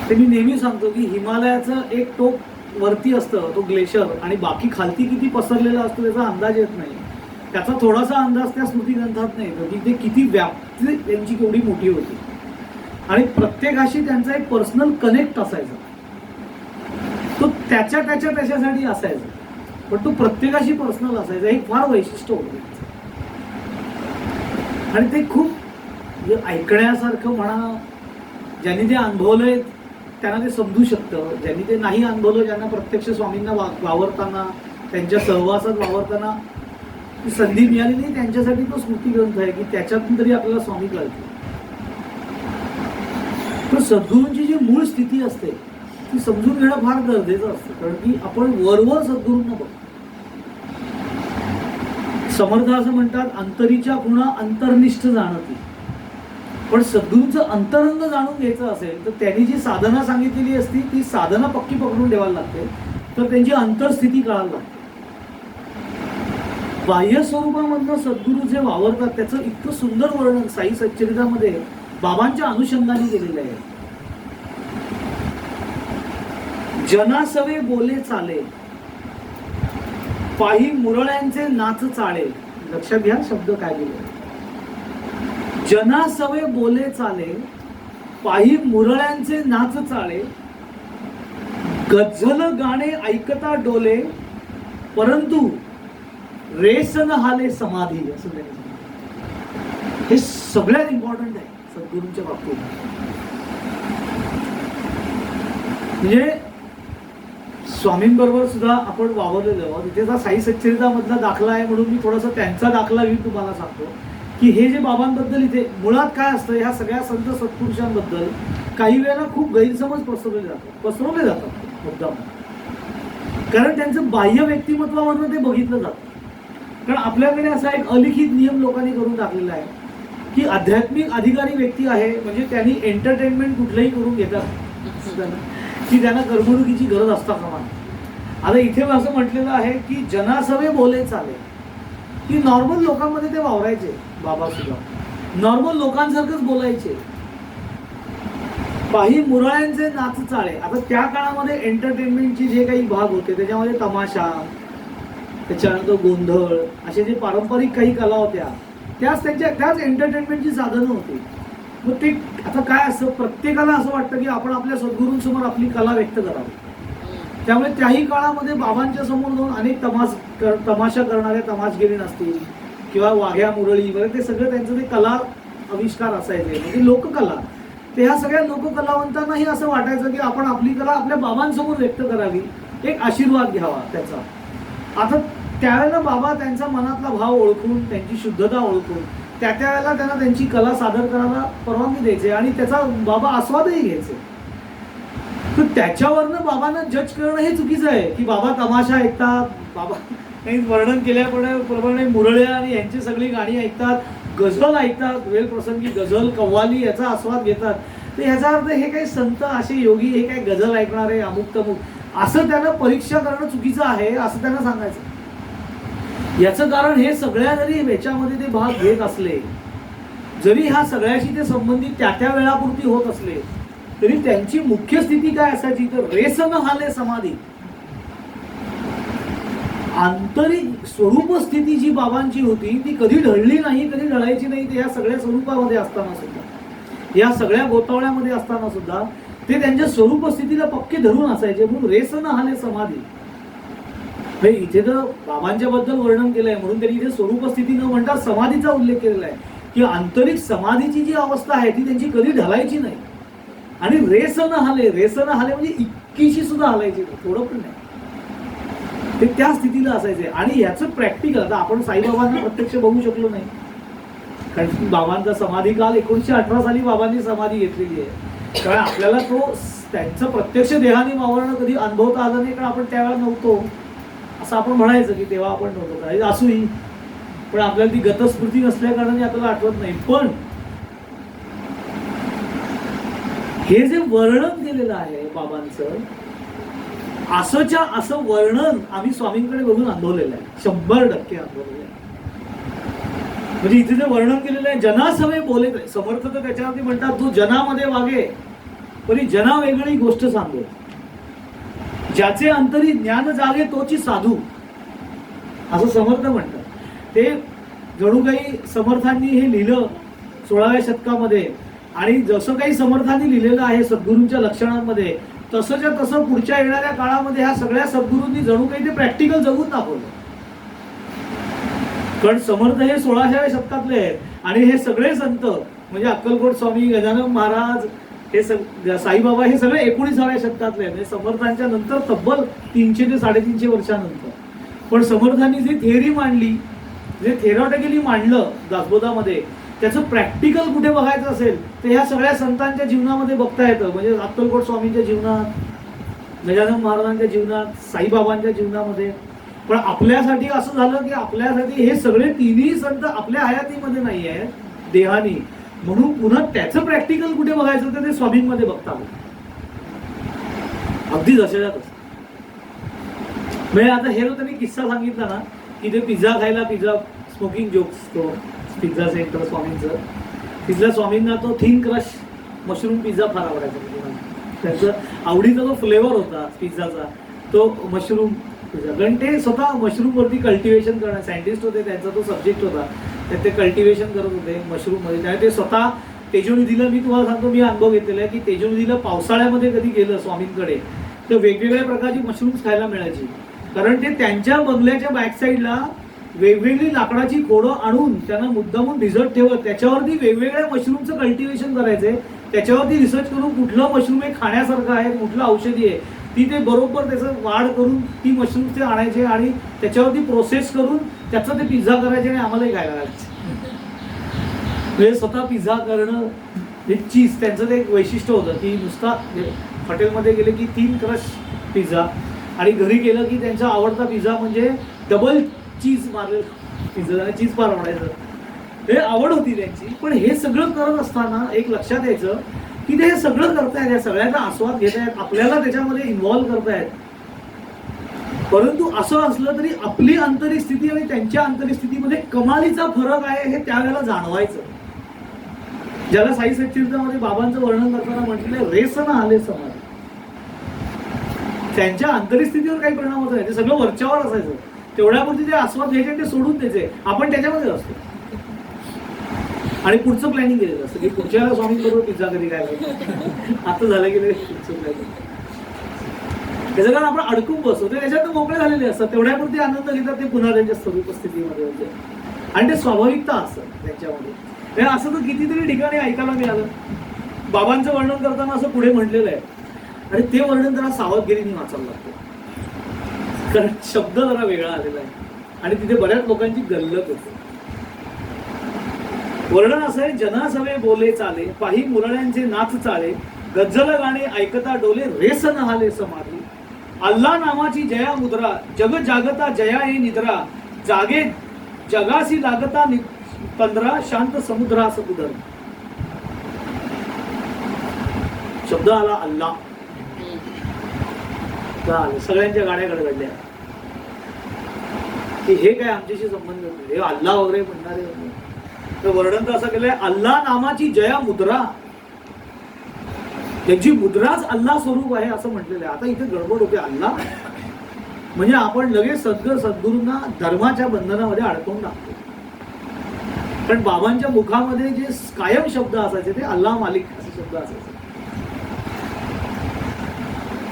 ते मी नेहमी सांगतो की हिमालयाचं एक टोक वरती असतं, तो ग्लेशियर, आणि बाकी खालती किती पसरलेला असतो त्याचा अंदाज येत नाही. त्याचा थोडासा अंदाज त्या स्मृती ग्रंथात नाही येतो की ते किती व्याप्ती त्यांची केवढी मोठी होती, आणि प्रत्येकाशी त्यांचा एक पर्सनल कनेक्ट असायचा. तो त्याच्यासाठी असायचा, पण तो प्रत्येकाशी पर्सनल असायचा. हे फार वैशिष्ट्य होतं आणि ते खूप ऐकण्यासारखं म्हणा. ज्यांनी ते अनुभवलंय त्यांना ते समजू शकतं, ज्यांनी ते नाही अनुभवलं, ज्यांना प्रत्यक्ष स्वामींना वावरताना, त्यांच्या सहवासात वावरताना संधी मिळाली नाही, त्यांच्यासाठी तो स्मृती ग्रंथ आहे की त्याच्यातून तरी आपल्याला स्वामी कळते. तर सद्गुरूंची जी मूळ स्थिती असते ती समजून घेणं फार गरजेचं असतं, कारण की आपण वरवर सद्गुरूंना बघतो. समर्थ असं म्हणतात, अंतरीच्या गुणा अंतर्निष्ठ जाणती. पण सद्गुरूंचं अंतरंग जाणून घ्यायचं असेल तर त्यांनी जी साधना सांगितलेली असती ती साधना पक्की पकडून ठेवायला लागते, तर त्यांची अंतरस्थिती कळायला लागते. बाह्य स्वरूपामधनं सद्गुरू जे वावरतात त्याचं इतकं सुंदर वर्णन साई सच्चरितामध्ये बाबांच्या अनुषंगाने केलेलं आहे. जनासवे बोले चाले, पाही मुरळ्यांचे नाच चाळे. लक्षात घ्या शब्द काय दिले. जनासवे बोले चाले, पाही मुरळ्यांचे नाच चाळे, गझल गाणे ऐकता डोले, परंतु रेस न हाले समाधी. असं त्यांनी सांगितलं. हे सगळ्यात इम्पॉर्टंट आहे सद्गुरूंच्या बाबतीत. म्हणजे स्वामींबरोबर सुद्धा आपण वावरलेलो आहोत. तिथे साई सच्चरितामधला दाखला आहे म्हणून मी थोडासा त्यांचा दाखला मी तुम्हाला सांगतो की हे जे बाबांबद्दल इथे मुळात काय असतं, ह्या सगळ्या संत सत्पुरुषांबद्दल काही वेळेला खूप गैरसमज पसरवले जातात मुद्दाम, कारण त्यांचं बाह्य व्यक्तिमत्वावरून ते बघितलं जातं. कारण आपल्याकडे असा एक अलिखित नियम लोकांनी करून टाकलेला आहे की आध्यात्मिक अधिकारी व्यक्ती आहे म्हणजे त्यांनी एंटरटेनमेंट कुठलंही करून घेतात की त्यांना करमणुकीची गरज असता कामा. आता इथे असं म्हटलेलं आहे की जनासवे बोले चाले, की नॉर्मल लोकांमध्ये ते वावरायचे. बाबा सुद्धा नॉर्मल लोकांसारखंच बोलायचे. पाही मुरळ्यांचे नाच चाळे. आता त्या काळामध्ये एंटरटेनमेंटचे जे काही भाग होते त्याच्यामध्ये तमाशा, त्याच्यानंतर गोंधळ, असे जे पारंपरिक काही कला होत्या त्याच एंटरटेनमेंटची साधनं होती. मग ते आता काय असं प्रत्येकाला असं वाटतं की आपण आपल्या सद्गुरूंसमोर आपली कला व्यक्त करावी. त्यामुळे त्याही काळामध्ये बाबांच्या समोर जाऊन अनेक तमाशा करणाऱ्या तमाशगिरी असतील किंवा वाघ्या मुरळी वगैरे ते सगळं त्यांचं ते कला आविष्कार असायचे, म्हणजे लोककला. ते ह्या सगळ्या लोककलावंतांनाही असं वाटायचं की आपण आपली कला आपल्या बाबांसमोर व्यक्त करावी, एक आशीर्वाद घ्यावा त्याचा. आता त्यावेळेला बाबा त्यांचा मनातला भाव ओळखून, त्यांची शुद्धता ओळखून त्या वेळेला त्यांना त्यांची कला सादर करायला परवानगी द्यायचे आणि त्याचा बाबा आस्वादही घ्यायचे. तर त्याच्यावरनं बाबांना जज करणं हे चुकीचं आहे की बाबा तमाशा ऐकतात, बाबा काही वर्णन केल्याप्रमाणे मुरळ्या आणि यांची सगळी गाणी ऐकतात, गझल ऐकतात, वेळप्रसंगी गझल कव्वाली याचा आस्वाद घेतात. तर ह्याचा अर्थ हे काही संत असे योगी हे काय गझल ऐकणारे अमुक तमुक असं त्यांना परीक्षा करणं चुकीचं आहे असं त्यांना सांगायचं. याचं कारण हे सगळ्या जरी याच्यामध्ये ते भाग घेत असले, जरी ह्या सगळ्याशी ते संबंधित त्या वेळापुरती होत असले, तरी त्यांची मुख्य स्थिती काय असायची तर रेसन हाले समाधी. आंतरिक स्वरूप स्थिती जी बाबांची होती ती कधी ढळली नाही, कधी ढळायची नाही. ते या सगळ्या स्वरूपामध्ये असताना सुद्धा, या सगळ्या गोतावळ्यामध्ये असताना सुद्धा ते त्यांच्या स्वरूप स्थितीला पक्के धरून असायचे. म्हणून रेसन हाले समाधी. इथे तर बाबांच्या बद्दल वर्णन केलंय म्हणून त्यांनी इथे स्वरूप स्थिती न म्हणता समाधीचा उल्लेख केलेला आहे की आंतरिक समाधीची जी अवस्था आहे ती त्यांची कधी ढलायची नाही. आणि रेसन हाले म्हणजे इतकीशी सुद्धा हलायची नाही, थोडं पण नाही. ते त्या स्थितीला असायचे. आणि याचं प्रॅक्टिकल आता आपण साईबाबांना प्रत्यक्ष बघू शकलो नाही, कारण बाबांचा समाधी काल 1918 साली बाबांनी समाधी घेतलेली आहे. कारण आपल्याला तो त्यांचं प्रत्यक्ष देहाने वावरणं कधी अनुभवता आलं नाही, कारण आपण त्यावेळेला नव्हतो असं आपण म्हणायचं की तेव्हा आपण नव्हतो, असूही पण आपल्याला ती गतस्मृती नसल्या कारणाने आपल्याला आठवत नाही. पण हे जे वर्णन केलेलं आहे बाबांचं, असंच्या असं वर्णन आम्ही स्वामींकडे बघून अनुभवलेलं आहे, 100% अनुभवलेलं आहे. म्हणजे इथे जे वर्णन केलेलं आहे, जनासवे बोले, समर्थ तर त्याच्यावरती म्हणतात, जो जनामध्ये वागे परी जना वेगळी गोष्ट सांगे, ज्याचे अंतरी ज्ञान जागे तोची साधू, असं समर्थ म्हणतात. ते जणू काही समर्थांनी हे लिहिलं 16व्या शतकामध्ये, आणि जसं काही समर्थांनी लिहिलेलं आहे सद्गुरूंच्या लक्षणांमध्ये, तसंच्या तसं पुढच्या येणाऱ्या काळामध्ये ह्या सगळ्या सद्गुरूंनी जणू काही ते प्रॅक्टिकल जगून दाखवलं. कारण समर्थ हे 16व्या शतकातले आहेत, आणि हे सगळे संत म्हणजे अक्कलकोट स्वामी, गजानन महाराज, हे साईबाबा, हे सगळे 19व्या शतकातले आहेत. समर्थांच्या नंतर तब्बल 300 ते 350 वर्षानंतर. पण समर्थांनी जी थिअरी मांडली, जे थेरॉटिकली मांडलं दासबोधामध्ये, त्याचं प्रॅक्टिकल कुठे बघायचं असेल तर ह्या सगळ्या संतांच्या जीवनामध्ये बघता येतं. म्हणजे अक्कलकोट स्वामींच्या जीवनात, गजानन महाराजांच्या जीवनात, साईबाबांच्या जीवनामध्ये. पण आपल्यासाठी असं झालं की आपल्यासाठी हे सगळे तिन्ही संत आपल्या हयातीमध्ये नाही आहेत, देहानी, म्हणून पुन्हा त्याचं प्रॅक्टिकल कुठे बघायचं तर ते स्वामींमध्ये बघता आलं. अगदी जशाच्या तसं. म्हणजे आता हे त्यांनी किस्सा सांगितला ना की ते पिझ्झा खायला, पिझ्झा स्मोकिंग जोक्स, तो पिझ्झा सेंटर स्वामींचं, तिथल्या स्वामींना तो थिन क्रश मशरूम पिझ्झा फार आवडायचा. त्याचा आवडीचा जो फ्लेवर होता पिझ्झाचा तो मशरूम पिझ्झा. कारण ते स्वतः मशरूमवरती कल्टिवेशन करणं, सायंटिस्ट होते, त्यांचा तो सब्जेक्ट होता, त्यात ते कल्टिवेशन करत होते मशरूममध्ये. त्यामुळे ते स्वतः तेजोनिधीला, मी तुम्हाला सांगतो, मी अनुभव घेतलेला आहे की तेजोनिधीला पावसाळ्यामध्ये कधी गेलं स्वामींकडे तर वेगवेगळ्या प्रकारची मशरूम्स खायला मिळायची. कारण ते त्यांच्या बंगल्याच्या बॅकसाईडला वेगवेगळी लाकडाची खोडं आणून त्यांना मुद्दामून भिजत ठेवत त्याच्यावरती वेगवेगळ्या मशरूमचं कल्टिवेशन करायचंय. त्याच्यावरती रिसर्च करून कुठलं मशरूम हे खाण्यासारखं आहे, कुठलं औषधी आहे, ती ते बरोबर त्याचं वाढ करून ती मशरूम ते आणायचे आणि त्याच्यावरती प्रोसेस करून त्याचं ते पिझ्झा करायचे आणि आम्हालाही खायला लागायचं. म्हणजे स्वतः पिझ्झा करणं, हे चीज त्यांचं ते एक वैशिष्ट्य होतं की नुसता हॉटेलमध्ये गेले की 3 क्रश पिझ्झा, आणि घरी गेलं की त्यांचा आवडता पिझ्झा म्हणजे डबल चीज मारलेला पिझ्झा, आणि चीज फार आवडायचं. हे आवड होती त्यांची. पण हे सगळं करत असताना एक लक्षात यायचं की ते हे सगळं करतायत, या सगळ्यांचा आस्वाद घेत आहेत, आपल्याला त्याच्यामध्ये इन्व्हॉल्व्ह करतायत. परंतु असं असलं तरी आपली आंतरिक स्थिती आणि त्यांच्या आंतरिक स्थितीमध्ये कमालीचा फरक आहे हे त्यावेळेला जाणवायचं. ज्याला साई सच्चिदानंदामध्ये बाबांचं वर्णन करताना म्हटलेलं रेसन आले समाज, त्यांच्या आंतरिक स्थितीवर काही परिणाम होत नाही, ते सगळं वरच्यावर असायचं. तेवढ्यापुरती ते आस्वाद घ्यायचे ते सोडून द्यायचे, आपण त्याच्यामध्ये असतो. आणि पुढचं प्लॅनिंग केलेलं असतं की पुढच्या स्वामी बरोबर पिझ्झा कधी काय आता झालं की पुढचं प्लॅनिंग. त्याचं कारण आपण अडकून बसतो, ते त्याच्यात मोकळे झालेले असतात, तेवढ्यापुरती आनंद घेतात ते पुन्हा त्यांच्या स्वरूप स्थितीमध्ये होते. आणि ते स्वाभाविकता असतं त्यांच्यामध्ये. असं तर कितीतरी ठिकाणी ऐकायला मिळालं. बाबांचं वर्णन करताना असं पुढे म्हटलेलं आहे, आणि ते वर्णन जरा सावधगिरीने वाचायला लागतं, कारण शब्द जरा वेगळा आलेला आहे आणि तिथे बऱ्याच लोकांची गल्लत होते. वर्णन असं आहे, जनासवे बोले चाले, पाही मुरळ्यांचे नाच चाळे, गज्जल गाणे ऐकता डोले, रेस नहाले समाधी, अल्ला नामाची जया मुद्रा, जग जागता जया ये निद्रा, जागे जगासी लागता तंद्रा, शांत समुद्रास उदर. शब्द आला अल्ला, सगळ्यांच्या गाड्या गडगडल्या की हे काय आमच्याशी संबंध नाही, हे अल्ला वगैरे म्हणणारे. तर वर्णन तर असं केलंय, अल्ला नामाची जया मुद्रा, त्यांची मुद्राच अल्ला स्वरूप आहे असं म्हटलेलं आहे. आता इथे गडबड होते. अल्ला म्हणजे आपण लगेच सद्गुरूंना धर्माच्या बंधनामध्ये अडकवून टाकतो. पण बाबांच्या मुखामध्ये जे कायम शब्द असायचे ते अल्लाह मालिक असे शब्द असायचे.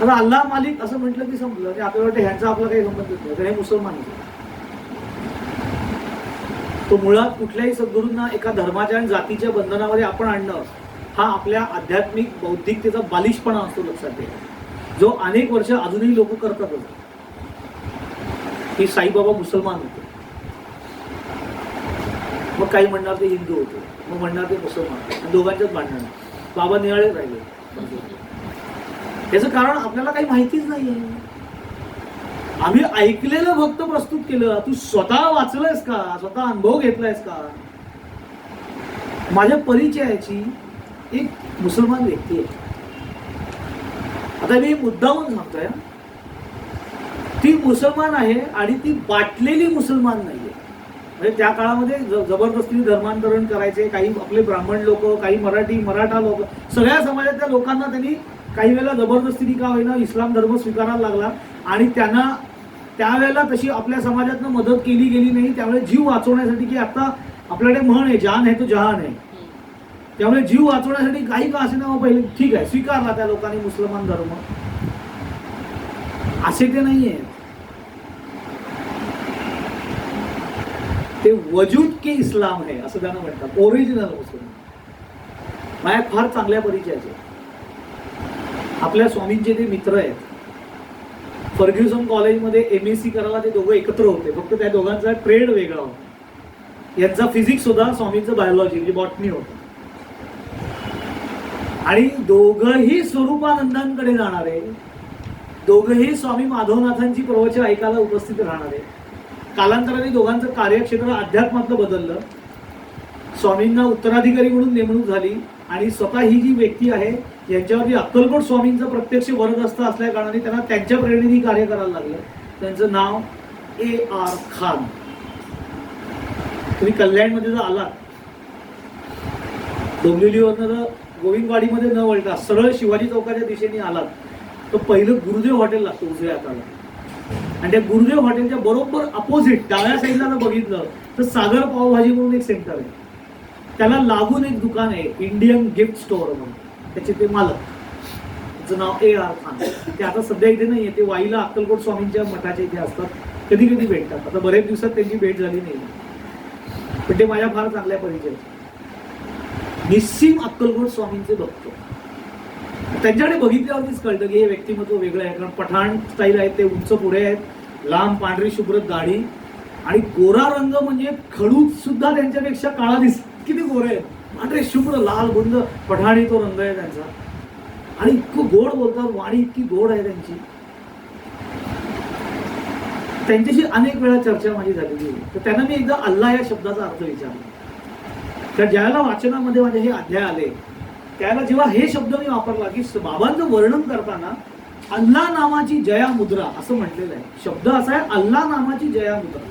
आता अल्लाह मालिक असं म्हटलं की समजलं की आपल्याला वाटतं ह्यांचा आपला काही संबंध नाही, तर हे मुसलमान आहे. तो मुळात कुठल्याही सद्गुरूंना एका धर्माच्या आणि जातीच्या बंधनामध्ये आपण आणणं हा आपल्या आध्यात्मिक बौद्धिकतेचा बालिशपणा असतो, लक्षात ठेवा, जो अनेक वर्ष अजूनही लोक करतातच. की साईबाबा मुसलमान होते, मग काही म्हणणार ते हिंदू होते, मग म्हणणार ते मुसलमान, दोघांच्याच भांडण. बाबा निराळे राहिले. याचं कारण आपल्याला काही माहितीच नाहीये. आम्ही ऐकलेलं फक्त प्रस्तुत केलं. तू स्वतः वाचलंयस का, स्वतः अनुभव घेतलायस का? माझ्या परिचयाची एक मुसलमान व्यक्ती आहे, आता मी मुद्दामून सांगतोय, ती मुसलमान आहे आणि ती बाटलेली मुसलमान नाहीये. म्हणजे त्या काळामध्ये जबरदस्तीने धर्मांतरण करायचे, काही आपले ब्राह्मण लोक, काही मराठा लोक, सगळ्या समाजातल्या लोकांना त्यांनी काही वेळेला जबरदस्तीने का होईना इस्लाम धर्म स्वीकारायला लागला आणि त्यांना त्यावेळेला तशी आपल्या समाजातनं मदत केली गेली नाही. त्यामुळे जीव वाचवण्यासाठी, की आता आपल्याकडे म्हण आहे, जान है तो जहान आहे, त्यामुळे जीव वाचवण्यासाठी काही का असे ना पहिले ठीक आहे स्वीकारला त्या लोकांनी मुसलमान धर्म, असे ते नाहीये. ते वजूद के इस्लाम आहे असं त्यांना म्हणतात, ओरिजिनल मुस्लिम. माझ्या फार चांगल्या परिचयाचे आपल्या स्वामींचे ते मित्र आहेत. फर्ग्युसन कॉलेजमध्ये MSc करायला ते दोघं एकत्र होते, फक्त त्या दोघांचा ट्रेड वेगळा होता. यांचा फिजिक्स होता, स्वामींचं बायोलॉजी म्हणजे बॉटनी होतं. आणि दोघंही स्वरूपानंदांकडे जाणारे, दोघंही स्वामी माधवनाथांची प्रवचन ऐकायला उपस्थित राहणारे. कालांतराने दोघांचं कार्यक्षेत्र अध्यात्मातलं बदललं, स्वामींना उत्तराधिकारी म्हणून नेमणूक झाली आणि स्वतः ही जी व्यक्ती आहे यांच्यावरती अक्कलकोट स्वामींचं प्रत्यक्ष वरदहस्त असल्या कारणाने त्यांना त्यांच्या प्रेरणेने कार्य करायला लागलं. त्यांचं नाव A.R. खान. तुम्ही कल्याणमध्ये जर आलात, डोंबिवलीवरनं जर गोविंदवाडीमध्ये न वळता सरळ शिवाजी चौकाच्या दिशेने आलात तर पहिलं गुरुदेव हॉटेल लागतं उजव्या हाताला, आणि त्या गुरुदेव हॉटेलच्या बरोबर अपोजिट डाव्या साईडला जर बघितलं तर सागर पावभाजी म्हणून एक सेंटर आहे, त्याला लागून एक दुकान आहे इंडियन गिफ्ट स्टोअर म्हणून, त्याचे ते मालक, त्याचं नाव A.R. खान. ते आता सध्या इथे नाहीये, ते वाईला अक्कलकोट स्वामींच्या मठाच्या इथे असतात, कधी कधी भेटतात. आता बरेच दिवसात त्यांची भेट झाली नाही, पण ते माझ्या फार चांगल्या परिचयाचे. निस्सीम अक्कलकोट स्वामींचे भक्त. त्यांच्याकडे बघितल्यावरतीच कळतं की हे व्यक्तिमत्व वेगळं आहे, कारण पठाण स्टाईल आहे, ते उंच पुढे आहेत, लांब पांढरी शुभ्र दाढी आणि गोरा रंग, म्हणजे खडूस सुद्धा त्यांच्यापेक्षा काळा दिसत. किती गोरे आहेत, पांढरे शुभ्र लाल बुंद पठाणी तो रंग आहे त्यांचा, आणि इतकं गोड बोलतात, वाणी इतकी गोड आहे त्यांची. त्यांच्याशी अनेक वेळा चर्चा माझी झालेली आहे. तर त्यांना मी एकदा अल्लाह या शब्दाचा अर्थ विचारला. तर ज्यावेळेला वाचनामध्ये माझे हे अध्याय आले त्यावेळेला जेव्हा हे शब्द मी वापरला की बाबांचं वर्णन करताना अल्लाह नामाची जया मुद्रा असं म्हटलेलं आहे. शब्द असा आहे अल्लाह नामाची जया मुद्रा.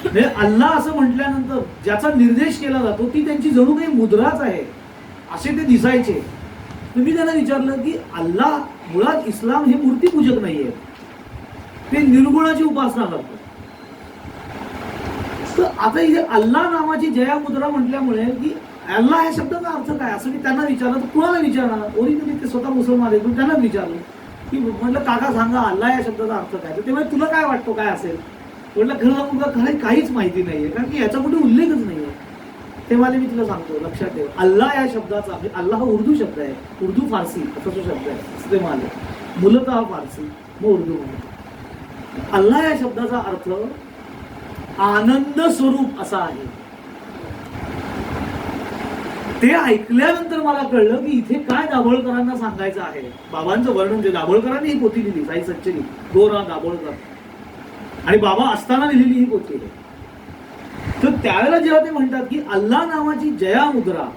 म्हणजे अल्लाह असं म्हटल्यानंतर ज्याचा निर्देश केला जातो ती त्यांची जणू काही मुद्राच आहे असे ते दिसायचे. तुम्ही त्यांना विचारलं की अल्लाह मुळात इस्लाम हे मूर्तीपूजक नाहीये, ते निर्गुणाची उपासना करतात. तर आता इथे अल्लाह नामाची जया मुद्रा म्हटल्यामुळे की अल्लाह या शब्दाचा अर्थ काय असं मी त्यांना विचारलं. तर कुणाला विचारणार, ओरिजिनली ते स्वतः मुसलमान आहेत, पण त्यांना विचारलं की म्हटलं काका सांगा अल्लाह या शब्दाचा अर्थ काय. तर ते म्हणजे तुला काय वाटतो काय असेल. म्हटलं खरं मुलगा काहीच माहिती नाहीये, कारण की याचा कुठे उल्लेखच नाहीये. तेव्हा मी तुला सांगतो लक्षात ठेव, अल्लाह या शब्दाचा म्हणजे अल्लाह हा उर्दू शब्द आहे, उर्दू फारसी असा तो शब्द आहे असं ते म्हणाले. मूलतः फारसी मग उर्दू मध्ये. अल्लाह या शब्दाचा अर्थ आनंद स्वरूप असा आहे. ते ऐकल्यानंतर मला कळलं की इथे काय दाभोळकरांना सांगायचं आहे. बाबांचं वर्णन जे दाभोळकरांनी ही पोथी लिहिली, साई सच्चरी गोरा दाभोळकर, आणि बाबा असताना लिहिलेली ही पोथी आहे. तर त्यावेळेला जेव्हा ते म्हणतात की अल्लाह नामाची जया मुद्रा,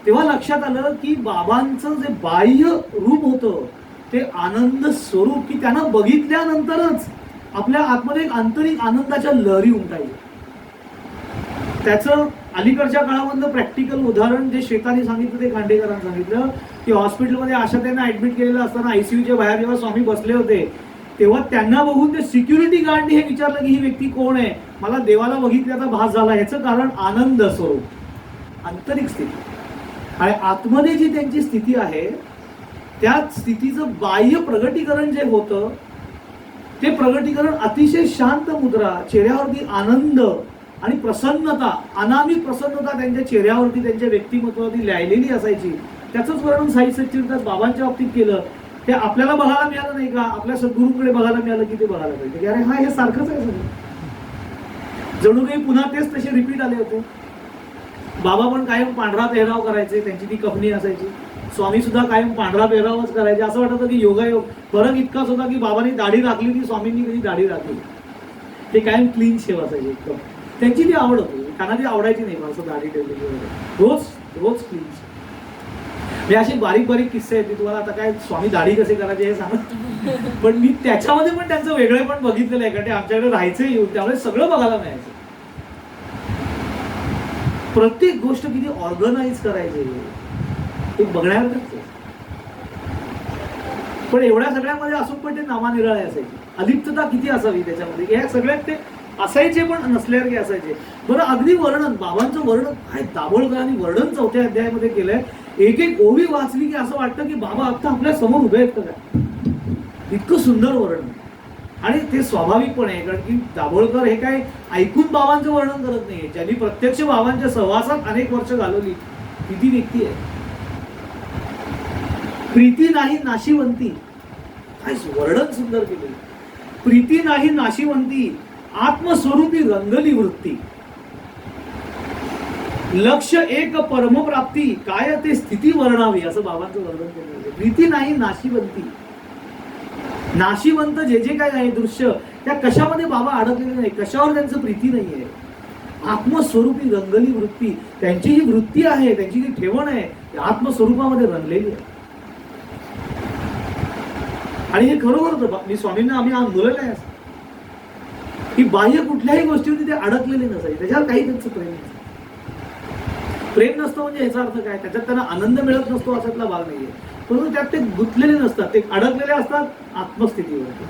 तेव्हा लक्षात आलं की बाबांचं जे बाह्य रूप होतं ते आनंद स्वरूप, की त्यांना बघितल्यानंतरच आपल्या आतमध्ये एक आंतरिक आनंदाच्या लहरी उमटायच्या. त्याचं अलीकडच्या काळामधलं प्रॅक्टिकल उदाहरण जे शेतानी सांगितलं ते खांडेकरांनी सांगितलं की हॉस्पिटलमध्ये आशा त्यांना ऍडमिट केलेलं असताना ICUच्या बाहेर जेव्हा स्वामी बसले होते तेव्हा त्यांना बघून ते सिक्युरिटी गार्डने हे विचारलं की ही व्यक्ती कोण आहे, मला देवाला बघितल्याचा भास झाला. ह्याचं कारण आनंद स्वरूप, आंतरिक स्थिती. आणि आतमध्ये जी त्यांची स्थिती आहे त्या स्थितीचं बाह्य प्रगटीकरण जे होतं ते प्रगटीकरण अतिशय शांत मुद्रा, चेहऱ्यावरती आनंद आणि प्रसन्नता, अनामिक प्रसन्नता त्यांच्या चेहऱ्यावरती त्यांच्या व्यक्तिमत्वावरती लिहिलेली असायची. त्याचंच वर्णन साई सच्चिदानंद बाबांच्या बाबतीत केलं. ते आपल्याला बघायला मिळालं नाही का, आपल्या सद्गुरूंकडे बघायला मिळालं की ते बघायला पाहिजे की अरे हा हे सारखंच आहे सगळं, जणू काही पुन्हा तेच तसे रिपीट आले होते. बाबा पण कायम पांढरा पेहराव करायचे, त्यांची ती कपनी असायची. स्वामी सुद्धा कायम पांढरा पेहरावच करायचे. असं वाटतं की योगायोग. फरक इतकाच होता की बाबांनी दाढी राखली ती स्वामींनी कधी दाढी राखली. ते कायम क्लीन शेव असायचे एकदम. त्यांची ती आवड होती, त्यांना ती आवडायची नाही माणसं दाढी ठेवलेली वगैरे. रोज क्लीन. हे असे बारीक बारीक किस्से आहेत. मी तुम्हाला आता काय स्वामी दाढी कसे करायचे हे सांगत, पण मी त्याच्यामध्ये पण त्यांचं वेगळे पण बघितलेलं आहे, कारण ते आमच्याकडे राहायचे येऊन, त्यामुळे सगळं बघायला मिळायचं. प्रत्येक गोष्ट किती ऑर्गनाईज करायची ते बघण्यासारखंच आहे. पण एवढ्या सगळ्यामध्ये असून पण ते नामानिराळे असायचे. अलिप्तता किती असावी त्याच्यामध्ये, या सगळ्यात ते असायचे पण नसल्यासारखे असायचे. बरं, अगदी वर्णन, बाबांचं वर्णन काय दाभोळकरांनी वर्णन 4थ्या अध्यायामध्ये केलंय. एक एक ओवी वाचली की असं वाटतं की बाबा आता आपल्या समोर उभे आहेत का काय. इतकं सुंदर वर्णन. आणि ते स्वाभाविक पण आहे, कारण की दाभोळकर हे काय ऐकून बाबांचं वर्णन करत नाहीये. ज्यांनी प्रत्यक्ष बाबांच्या सहवासात अनेक वर्ष घालवली किती व्यक्ती आहे. प्रीती नाही नाशिवंती, काय वर्णन सुंदर केले. प्रीती नाही नाशिवंती, आत्मस्वरूपी रंगली वृत्ती, लक्ष एक परमप्राप्ती, काय ते स्थिती वर्णावी, असं बाबांचं वर्णन केलं. प्रीती नाही नाशिवंती, नाशिवंत जे जे काय आहे दृश्य, त्या कशामध्ये बाबा अडकलेले नाही, कशावर त्यांचं प्रीती नाहीये. आत्मस्वरूपी रंगली वृत्ती, त्यांची जी वृत्ती आहे, त्यांची जी ठेवण आहे, आत्मस्वरूपामध्ये रंगलेली आहे. आणि हे खरोखर मी स्वामींना आम्ही बोललेलं आहे की बाह्य कुठल्याही गोष्टीवरती ते अडकलेले नसायचे. त्याच्यावर काही त्यांचं प्रेम नसतं. प्रेम नसतं म्हणजे याचा अर्थ काय, त्याच्यात त्यांना आनंद मिळत नसतो अशातला भाग नाहीये. परंतु त्यात ते गुंतलेले नसतात, ते अडकलेले असतात आत्मस्थितीवरती,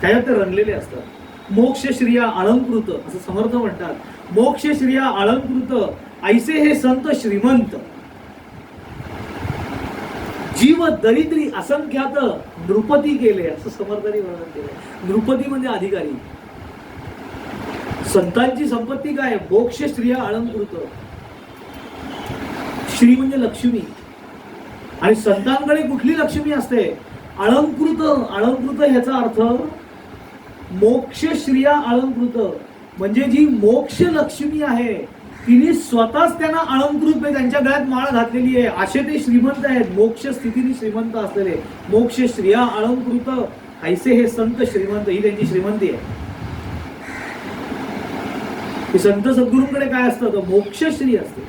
त्याच्यात ते रंगलेले असतात. मोक्ष श्रिया अलंकृत, असं समर्थ म्हणतात. मोक्ष श्रिया अलंकृत, ऐसे हे संत श्रीमंत, जीव दरिद्री असंख्यात नृपती केले, असं समर्थांनी वर्णन केलं. नृपती म्हणजे अधिकारी. संतांची संपत्ती काय, मोक्ष श्रिया अलंकृत. श्री म्हणजे लक्ष्मी, आणि संतांकडे कुठली लक्ष्मी असते, अलंकृत. अलंकृत ह्याचा अर्थ मोक्ष श्रिया अलंकृत, म्हणजे जी मोक्ष लक्ष्मी आहे तिने स्वतःच त्यांना अलंकृत, त्यांच्या गळ्यात माळ घातलेली आहे. असे ते श्रीमंत आहेत, मोक्ष स्थितीने श्रीमंत असलेले. मोक्ष श्रिया अलंकृत, ऐसे हे संत श्रीमंत, ही त्यांची श्रीमंती आहे. संत सद्गुरूंकडे काय असतं तर मोक्षश्री असते,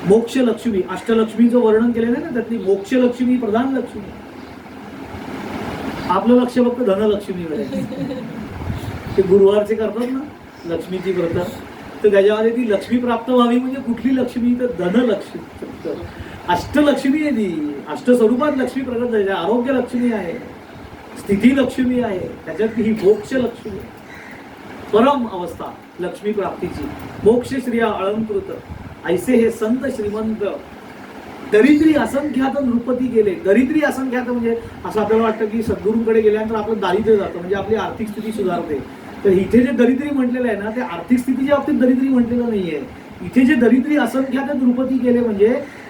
मोक्ष लक्ष्मी. अष्टलक्ष्मीचं वर्णन केलेलं ना, त्यातली मोक्ष लक्ष्मी प्रधान लक्ष्मी. आपलं लक्ष फक्त धनलक्ष्मीवर आहे. ते गुरुवारचे करतात ना लक्ष्मीची व्रत, तर त्याच्यामध्ये ती लक्ष्मी प्राप्त व्हावी म्हणजे कुठली लक्ष्मी तर धनलक्ष्मी. अष्टलक्ष्मी आहे ती, अष्टस्वरूपात लक्ष्मी प्रगट झाली. आरोग्य लक्ष्मी आहे, स्थिती लक्ष्मी आहे, त्याच्यात ही मोक्ष लक्ष्मी, परम अवस्था लक्ष्मी प्राप्तीची. मोक्ष श्रिया अलंकृत, ऐसे हे संत श्रीमंत, दरिद्री असंख्यात नृपती गेले. दरिद्री असंख्यात म्हणजे असं आपल्याला वाटतं की सद्गुरूंकडे गेल्यानंतर आपलं दारिद्र्य जातं, म्हणजे आपली आर्थिक स्थिती सुधारते. तर इथे जे दरिद्री म्हटलेलं आहे ना, ते आर्थिक स्थितीच्या बाबतीत दरिद्री म्हटलेलं नाहीये. इथे जे दरिद्री असंख्यात नृपती गेले म्हणजे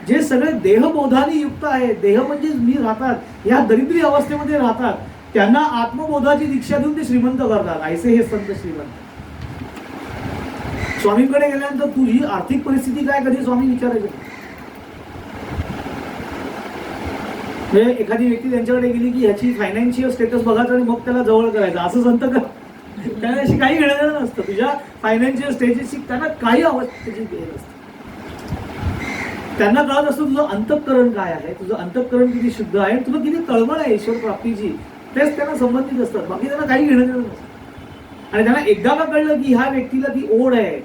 जे सगळे देहबोधाने युक्त आहे, देह म्हणजे मी राहतात, या दरिद्री अवस्थेमध्ये राहतात, त्यांना आत्मबोधाची दीक्षा देऊन ते श्रीमंत करतात. ऐसे हे संत श्रीमंत. स्वामींकडे गेल्यानंतर तुझी आर्थिक परिस्थिती काय, कधी स्वामी विचारायचे. म्हणजे एखादी व्यक्ती त्यांच्याकडे गेली की ह्याची फायनान्शियल स्टेटस बघायचं आणि मग त्याला जवळ करायचं, असं संत का, त्याला अशी काही घेणं नसतं. तुझ्या फायनान्शियल स्टेटसची त्यांना काही अवस्थेची घेणं नसतं. त्यांना कळत असतं तुझं अंतःकरण काय आहे, तुझं अंतःकरण किती शुद्ध आहे, तुझं किती तळमळ आहे ईश्वर प्राप्तीची, तेच त्यांना संबंधित असतात. बाकी त्यांना काही घेणं देणं नसतं. आणि त्यांना एकदा का कळलं की ह्या व्यक्तीला ती ओढ आहे,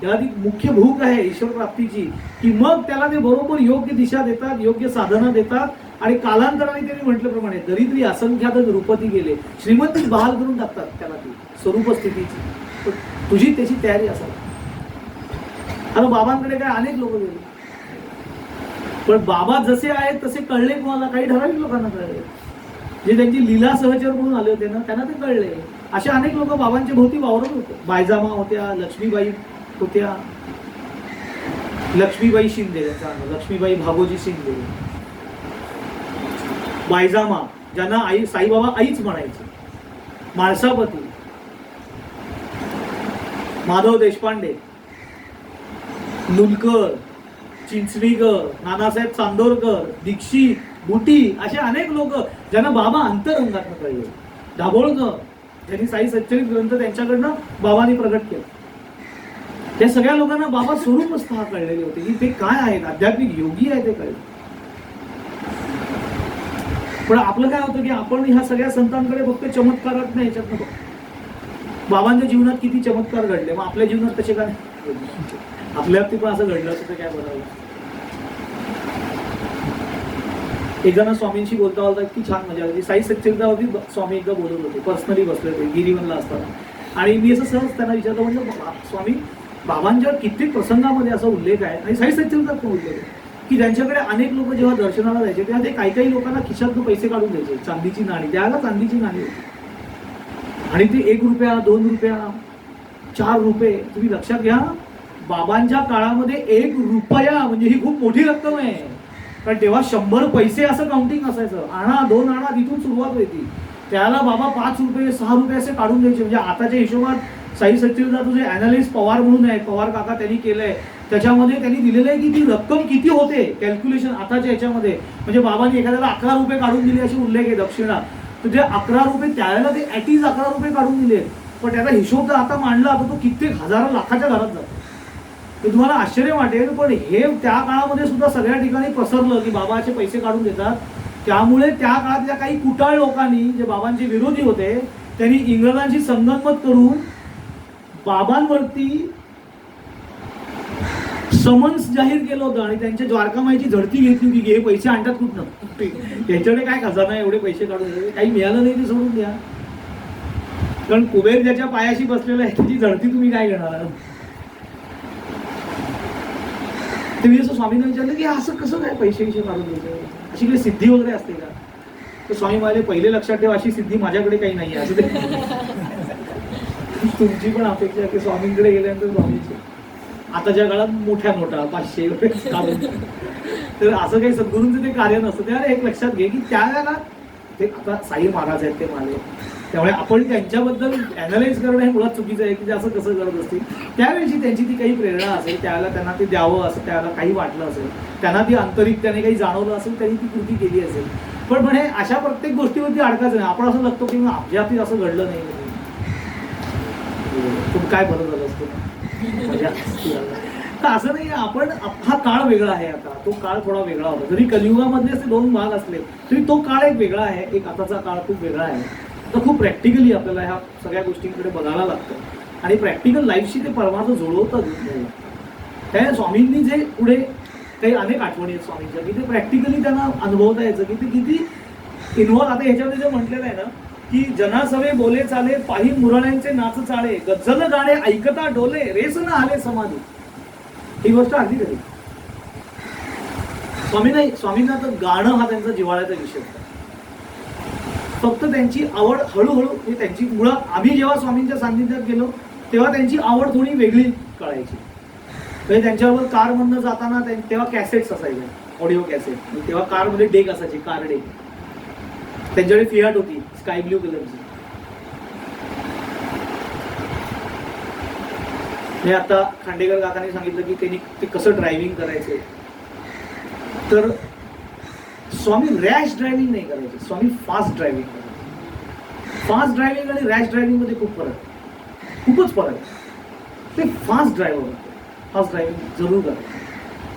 त्याला ती मुख्य भूक आहे ईश्वर प्राप्तीची, की मग त्याला ते बरोबर योग्य दिशा देतात, योग्य साधना देतात. आणि कालांतराने त्यांनी म्हटल्याप्रमाणे दरिद्री असंख्यात नृपती गेले, श्रीमंतीच बहाल करून टाकतात त्याला ती स्वरूप स्थितीची. तुझी त्याची तयारी असावी. आता बाबांकडे काय अनेक लोक गेले, पण बाबा जसे आहेत तसे कळले कोणाला, काही ठराविक लोकांना कळले. जे त्यांची लीला सहचर म्हणून आले होते ना, त्यांना ते कळले. असे अनेक लोक बाबांच्या भोवती वावरत होते. बायजामा होत्या, लक्ष्मीबाई होत्या, लक्ष्मीबाई शिंदे, लक्ष्मीबाई भागोजी शिंदे, बायजामा ज्यांना आई साईबाबा आईच म्हणायचे, माळसापती, माधव देशपांडे, नुलकर, चिंचणीकर, नानासाहेब चांदोरकर, दीक्षित, बुटी, असे अनेक लोक ज्यांना बाबा अंतरंगात कळले. दाभोळकर ज्यांनी साई सच्चरित ग्रंथ त्यांच्याकडनं बाबांनी प्रगट केला. त्या सगळ्या लोकांना बाबा स्वरूपस्थ कळलेले होते की ते काय आहेत, आध्यात्मिक योगी आहे ते कळले. पण आपलं काय होतं की आपण ह्या सगळ्या संतांकडे फक्त चमत्कारात नाही, ह्याच्यात नको. बाबांच्या जीवनात किती चमत्कार घडले, मग आपल्या जीवनात तसे काय. आपल्या बाबतीत पण असं घडलं असतं तर काय बरं. एक जण स्वामींशी बोलता बोलता इतकी छान मजा आली. साई सच्चिदावरती स्वामी एकदा बोलत होते, पर्सनली बसले होते गिरीवनला असताना. आणि मी असं सहज त्यांना विचारलं, म्हणजे स्वामी बाबांच्या कित्येक प्रसंगामध्ये असा उल्लेख आहे आणि साई सच्चिदात पण उल्लेख आहे की ज्यांच्याकडे अनेक लोक जेव्हा दर्शनाला जायचे तेव्हा ते काही काही लोकांना खिशातून पैसे काढून द्यायचे, चांदीची नाणी, त्याला चांदीची नाणी होती. आणि ती 1 रुपया 2 रुपया 4 रुपये, तुम्ही लक्षात घ्या बाबांच्या काळामध्ये 1 रुपया म्हणजे ही खूप मोठी रक्कम आहे. कारण तेव्हा 100 पैसे असं काउंटिंग असायचं. आणा 2 आणा तिथून सुरुवात होती. त्याला बाबा 5 रुपये 6 रुपये असे काढून द्यायचे. म्हणजे आताच्या हिशोबात साई सच्चिदानंद जे अॅनालिस्ट पवार म्हणून आहे, पवार काका त्यांनी केलंय, त्याच्यामध्ये त्यांनी दिलेलं आहे की ती रक्कम किती होते कॅल्क्युलेशन आताच्या याच्यामध्ये. म्हणजे बाबांनी एखाद्याला 11 रुपये काढून दिले असे उल्लेख आहे दक्षिणा. तर जे 11 रुपये त्यावेळेला ते ॲटलीस्ट 11 रुपये काढून दिले. पण त्याचा हिशोब जर आता मांडला तर तो कित्येक हजारो लाखाच्या घरात जातो. तर तुम्हाला आश्चर्य वाटेल, पण हे त्या काळामध्ये सुद्धा सगळ्या ठिकाणी पसरलं की बाबाचे पैसे काढून देतात. त्यामुळे त्या काळातल्या काही कुटाळ लोकांनी जे बाबांचे विरोधी होते त्यांनी इंग्रजांशी संगनमत करून बाबांवरती समन्स जाहीर केलं होतं आणि त्यांच्या द्वारकामाईची झडती घेतली होती की हे पैसे आणतात कुठनं, त्यांच्याकडे काय खजाना एवढे पैसे काढून द्यावे, काही मिळालं नाही ते सोडून द्या. कारण कुबेर ज्याच्या पायाशी बसलेला आहे त्याची झडती तुम्ही काय घेणार. ते मी असं स्वामींना विचारलं की असं कसं काय पैसे काढून द्यायचे, अशी काही सिद्धी वगैरे असते का. तर स्वामी म्हणाले पहिले लक्षात ठेवा अशी सिद्धी माझ्याकडे काही नाही आहे. असं ते तुमची पण अपेक्षा की स्वामींकडे गेल्यानंतर स्वामीची आताच्या काळात मोठ्या 500 रुपये काढून, तर असं काही सद्गुरूंचं ते कार्य नसतं. त्याला एक लक्षात घे की त्या काळात ते आता साई महाराज आहेत ते माले, त्यामुळे आपण त्यांच्याबद्दल अॅनालाइज करणं हे मुळात चुकीचं आहे की ते असं कसं करत असतील. त्यावेळेची त्यांची ती काही प्रेरणा असेल, त्यावेळेला त्यांना ते द्यावं असं त्यावेळेला काही वाटलं असेल, त्यांना ती आंतरिक त्याने काही जाणवलं असेल, त्यांनी ती कृती केली असेल. पण हे अशा प्रत्येक गोष्टीवरती अडकायचं नाही. आपण असं लागतो की आपल्या बाबतीत असं घडलं नाही, पण काय बरं झालं असतं तर असं नाही. आपण हा काळ वेगळा आहे, आता तो काळ थोडा वेगळा होता. जरी कलियुगामधले असे 2 भाग असले तरी तो काळ एक वेगळा आहे, एक आताचा काळ खूप वेगळा आहे. तर खूप प्रॅक्टिकली आपल्याला ह्या सगळ्या गोष्टींकडे बघायला लागतं आणि प्रॅक्टिकल लाईफशी ते परमार्थ जुळवतात. त्या स्वामींनी जे पुढे काही अनेक आठवणी आहेत स्वामींच्या की ते प्रॅक्टिकली त्यांना अनुभवता यायचं की ते किती इन्व्हॉल्व. आता ह्याच्यामध्ये जे म्हटलेलं आहे ना की जनासवे बोले चाले पाही मुरळ्यांचे नाच चाळे गज्जल गाणे ऐकता डोले रेस न आले समाधी. ही गोष्ट अगदी खरी. स्वामींना तर गाणं हा त्यांचा जिव्हाळ्याचा विषय होता. फक्त त्यांची आवड हळूहळू त्यांची मुळात आम्ही जेव्हा स्वामींच्या सान्निध्यात गेलो तेव्हा त्यांची आवड थोडी वेगळी कळायची. म्हणजे त्यांच्याबरोबर कारमधनं जाताना तेव्हा कॅसेट्स असायचे, ऑडिओ कॅसेट. तेव्हा कारमध्ये डेक असायची, कार डेक. त्यांच्याकडे फियाट होती स्काय ब्ल्यू कलरची. हे आता खांडेकर काकांनी सांगितलं की त्यांनी ते कसं ड्रायव्हिंग करायचे. तर स्वामी रॅश ड्रायव्हिंग नाही करायचे, स्वामी फास्ट ड्रायव्हिंग करायचे. फास्ट ड्रायव्हिंग आणि रॅश ड्रायव्हिंग मध्ये खूप फरक, खूपच फरक. ते फास्ट ड्रायव्हर होते, फास्ट ड्रायव्हिंग जरूर करायचे.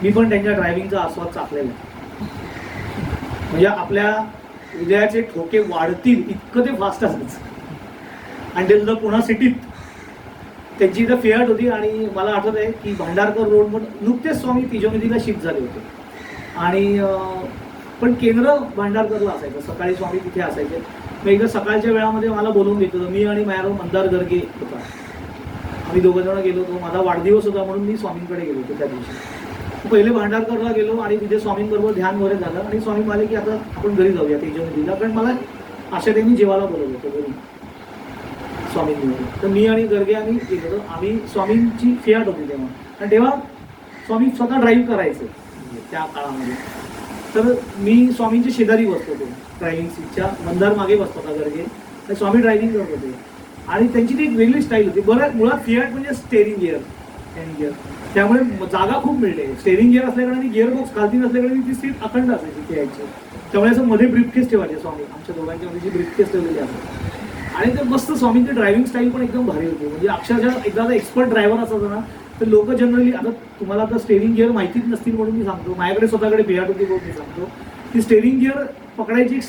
मी पण त्यांच्या ड्रायव्हिंगचा आस्वाद चाखलेला आहे. म्हणजे आपल्या हृदयाचे ठोके वाढतील इतकं ते फास्ट असायचं. आणि ते सुद्धा पुन्हा सिटीत त्यांची इथं फियाट होती. आणि मला आठवत आहे की भांडारकर रोड म्हणून नुकतेच स्वामी तिजोरीला शिफ्ट झाले होते आणि पण केंद्र भांडारकरला असायचं. सकाळी स्वामी तिथे असायचे. मग एकदा सकाळच्या वेळामध्ये मला बोलवून घेतलं. मी आणि माझ्यावर मंदार गर्गे होता, आम्ही 2 जण गेलो होतो. माझा वाढदिवस होता म्हणून मी स्वामींकडे गेलो होतो त्या दिवशी. पहिले भांडारकरला गेलो आणि तिथे स्वामींबरोबर ध्यान वगैरे झालं आणि स्वामी म्हणाले की आता आपण घरी जाऊया तेजोनिधीला. कारण मला अशा त्यांनी जेवायला बोलवलं होतं घरी स्वामींनी. तर मी आणि गर्गे आम्ही गेलो. आम्ही स्वामींची फियाट होती तेव्हा, आणि तेव्हा स्वामी स्वतः ड्राईव्ह करायचे त्या काळामध्ये. तर मी स्वामींच्या शेजारी बसतो होतो ड्रायव्हिंग सीटच्या, मंदार मागे बसतो होता गर्गे, तर स्वामी ड्रायव्हिंग करत होते. आणि त्यांची ती एक वेगळी स्टाईल होती. बरं, मुळात फियाट म्हणजे स्टेरिंग गिअर, हँड गिअर, त्यामुळे जागा खूप मिळते. स्टेरिंग गिअर असल्याकडे आणि गिअर बॉक्स खालती नसल्याकडे ती सीट अखंड असायची फियाटची. त्यामुळे असं मध्ये ब्रीफकेस ठेवायचे स्वामी, आमच्या दोघांच्या मध्ये जी ब्रीफकेस ठेवलेली असते. आणि ते मस्त स्वामींची ड्रायव्हिंग स्टाईल पण एकदम भारी होती. म्हणजे अक्षरशः एकदा एक्सपर्ट ड्रायव्हर असायचा ना तर लोक जनरली, आता तुम्हाला आता स्टेरिंग गिअर माहितीच नसतील म्हणून मी सांगतो, माझ्याकडे स्वतःकडे फियाट होती म्हणून मी सांगतो की स्टेरिंग गिअर पकडायची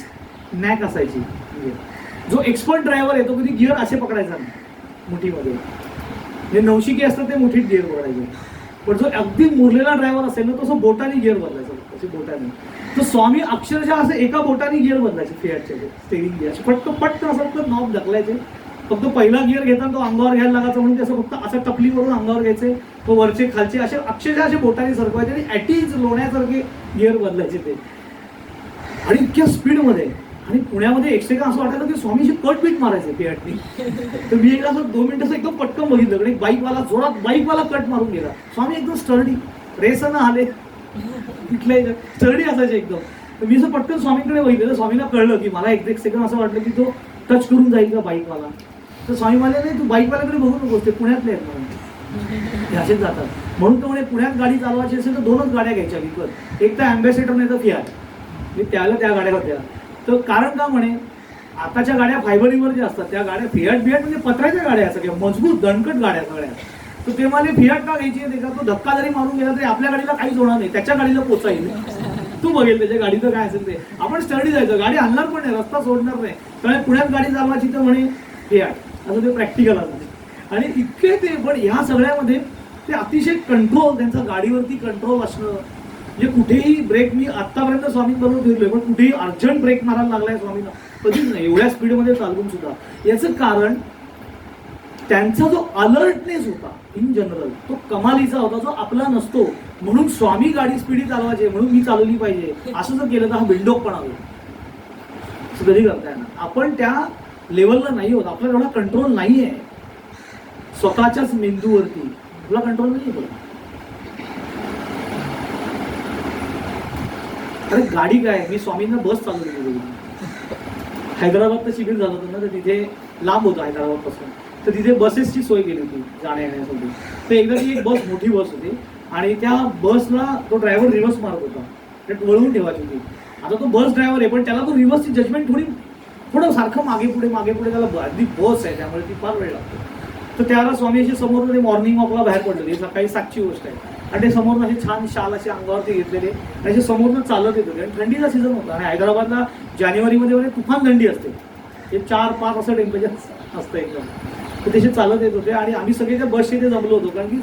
नॅक असायची. म्हणजे जो एक्सपर्ट ड्रायव्हर आहे तो कधी गिअर असे पकडायचा नाही मुठीमध्ये. जे नवशिके असतात ते मोठीच गिअर बदलायचे, पण जो अगदी मुरलेला ड्रायव्हर असेल ना तसं बोटाने गिअर बदलायचा, अशी बोटाने. तर स्वामी अक्षरशः असं एका बोटाने गिअर बदलायचे फियाटचे, स्टेरिंग गिअर पटकन असं फक्त नॉब ढकलायचे. फक्त पहिला गिअर घेताना तो अंगावर घ्यायला लागायचा म्हणून ते असं फक्त असं टपलीवरून अंगावर घ्यायचे, तो वरचे खालचे असे अक्षरशः असे बोटाने सरकवायचे आणि ॲटीज लोण्यासारखे गिअर बदलायचे ते, आणि इतक्या स्पीडमध्ये. आणि पुण्यामध्ये एकशेका असं वाटायचं की स्वामीशी कट बीट मारायचे फियाटनी. तर मी एकदा असं 2 मिनिटं एकदम पटकन बघितलं, कारण एक बाईकवाला जोरात बाईकवाला कट मारून गेला. स्वामी एकदम स्टर्डी, रेसनं आले, तिथले स्टर्डी असायचे एकदम. तर मी असं पटकन स्वामींकडे बघितलं, स्वामीला कळलं की मला एक सेकंड असं वाटलं की तो टच करून जाईल का बाईकवाला. तर स्वामी म्हणाले नाही, तू बाईकवाल्याकडे बघू नकोस, ते पुण्यातले आहेत म्हणून, ते असेच जातात. म्हणून तो म्हणे पुण्यात गाडी चालवायची असेल तर 2च गाड्या घ्यायच्या विकत, एक तर अँबॅसेडर नाही तर फियाट. मी त्याला त्या गाड्या होत्या. तर कारण का म्हणे, आताच्या गाड्या फायबरीवर ज्या असतात त्या गाड्या फियाट म्हणजे पत्र्याच्या गाड्या असतात किंवा मजबूत दणकट गाड्या सगळ्या. तर ते मला फियाट का घ्यायची आहे, तो धक्का जरी मारून गेला तरी आपल्या गाडीला काहीच होणार नाही, त्याच्या गाडीला पोचाईल. तू बघेल त्याच्या गाडीचं काय असेल ते. आपण स्टडी जायचं, गाडी हलणार पण नाही, रस्ता सोडणार नाही. त्यामुळे पुण्यात गाडी चालवायची तर म्हणे फियाट, असं ते प्रॅक्टिकल असतं. आणि इतके ते, पण ह्या सगळ्यामध्ये ते अतिशय कंट्रोल, त्यांचा गाडीवरती कंट्रोल असणं. म्हणजे कुठेही ब्रेक, मी आतापर्यंत स्वामींबरोबर फिरलोय पण कुठेही अर्जंट ब्रेक मारायला लागलाय स्वामींना कधीच नाही, एवढ्या स्पीडमध्ये चालवून सुद्धा. याचं कारण त्यांचा जो अलर्टनेस होता इन जनरल, तो कमालीचा होता, जो आपला नसतो. म्हणून स्वामी गाडी स्पीडी चालवायचे, म्हणून मी चालवली पाहिजे, असं जर केलं तर हा बिल्डोकपणा होईल. असं कधी करता येणार. आपण त्या लेवलला नाही होत, आपल्याला एवढा कंट्रोल नाही आहे स्वतःच्याच मेंदूवरती, आपला कंट्रोल नाही आहे. अरे गाडी काय, मी स्वामींना बस चालवली. हैदराबादचं शिबिर झालं होतं ना, तर तिथे लांब होतं हैदराबादपासून, तर तिथे बसेसची सोय केली होती जाण्या येण्यासाठी. तर एकदा ती एक बस, मोठी बस होती, आणि त्या बसला तो ड्रायव्हर रिव्हर्स मारत होता, ते वळवून ठेवायची होती. आता तो बस ड्रायव्हर आहे, पण त्याला तो रिव्हर्सची जजमेंट थोडं सारखं मागे पुढे त्याला अगदी बस आहे त्यामुळे ती फार वेळ लागतो. तर त्याला स्वामीशी समोर ते मॉर्निंग वॉकला बाहेर पडलेली, सकाळी 7ची गोष्ट आहे, आणि ते समोरनं असे छान शाल असे अंगावरती घेतलेले आणि असे समोरनं चालत येत होते. आणि थंडीचा सीझन होता आणि हैदराबादला जानेवारीमध्ये म्हणजे तुफान थंडी असते, ते 4-5 असं टेम्परेचर असतं एकदम. तर तसे चालत येत होते आणि आम्ही सगळे त्या बसचे ते जमलो होतो, कारण की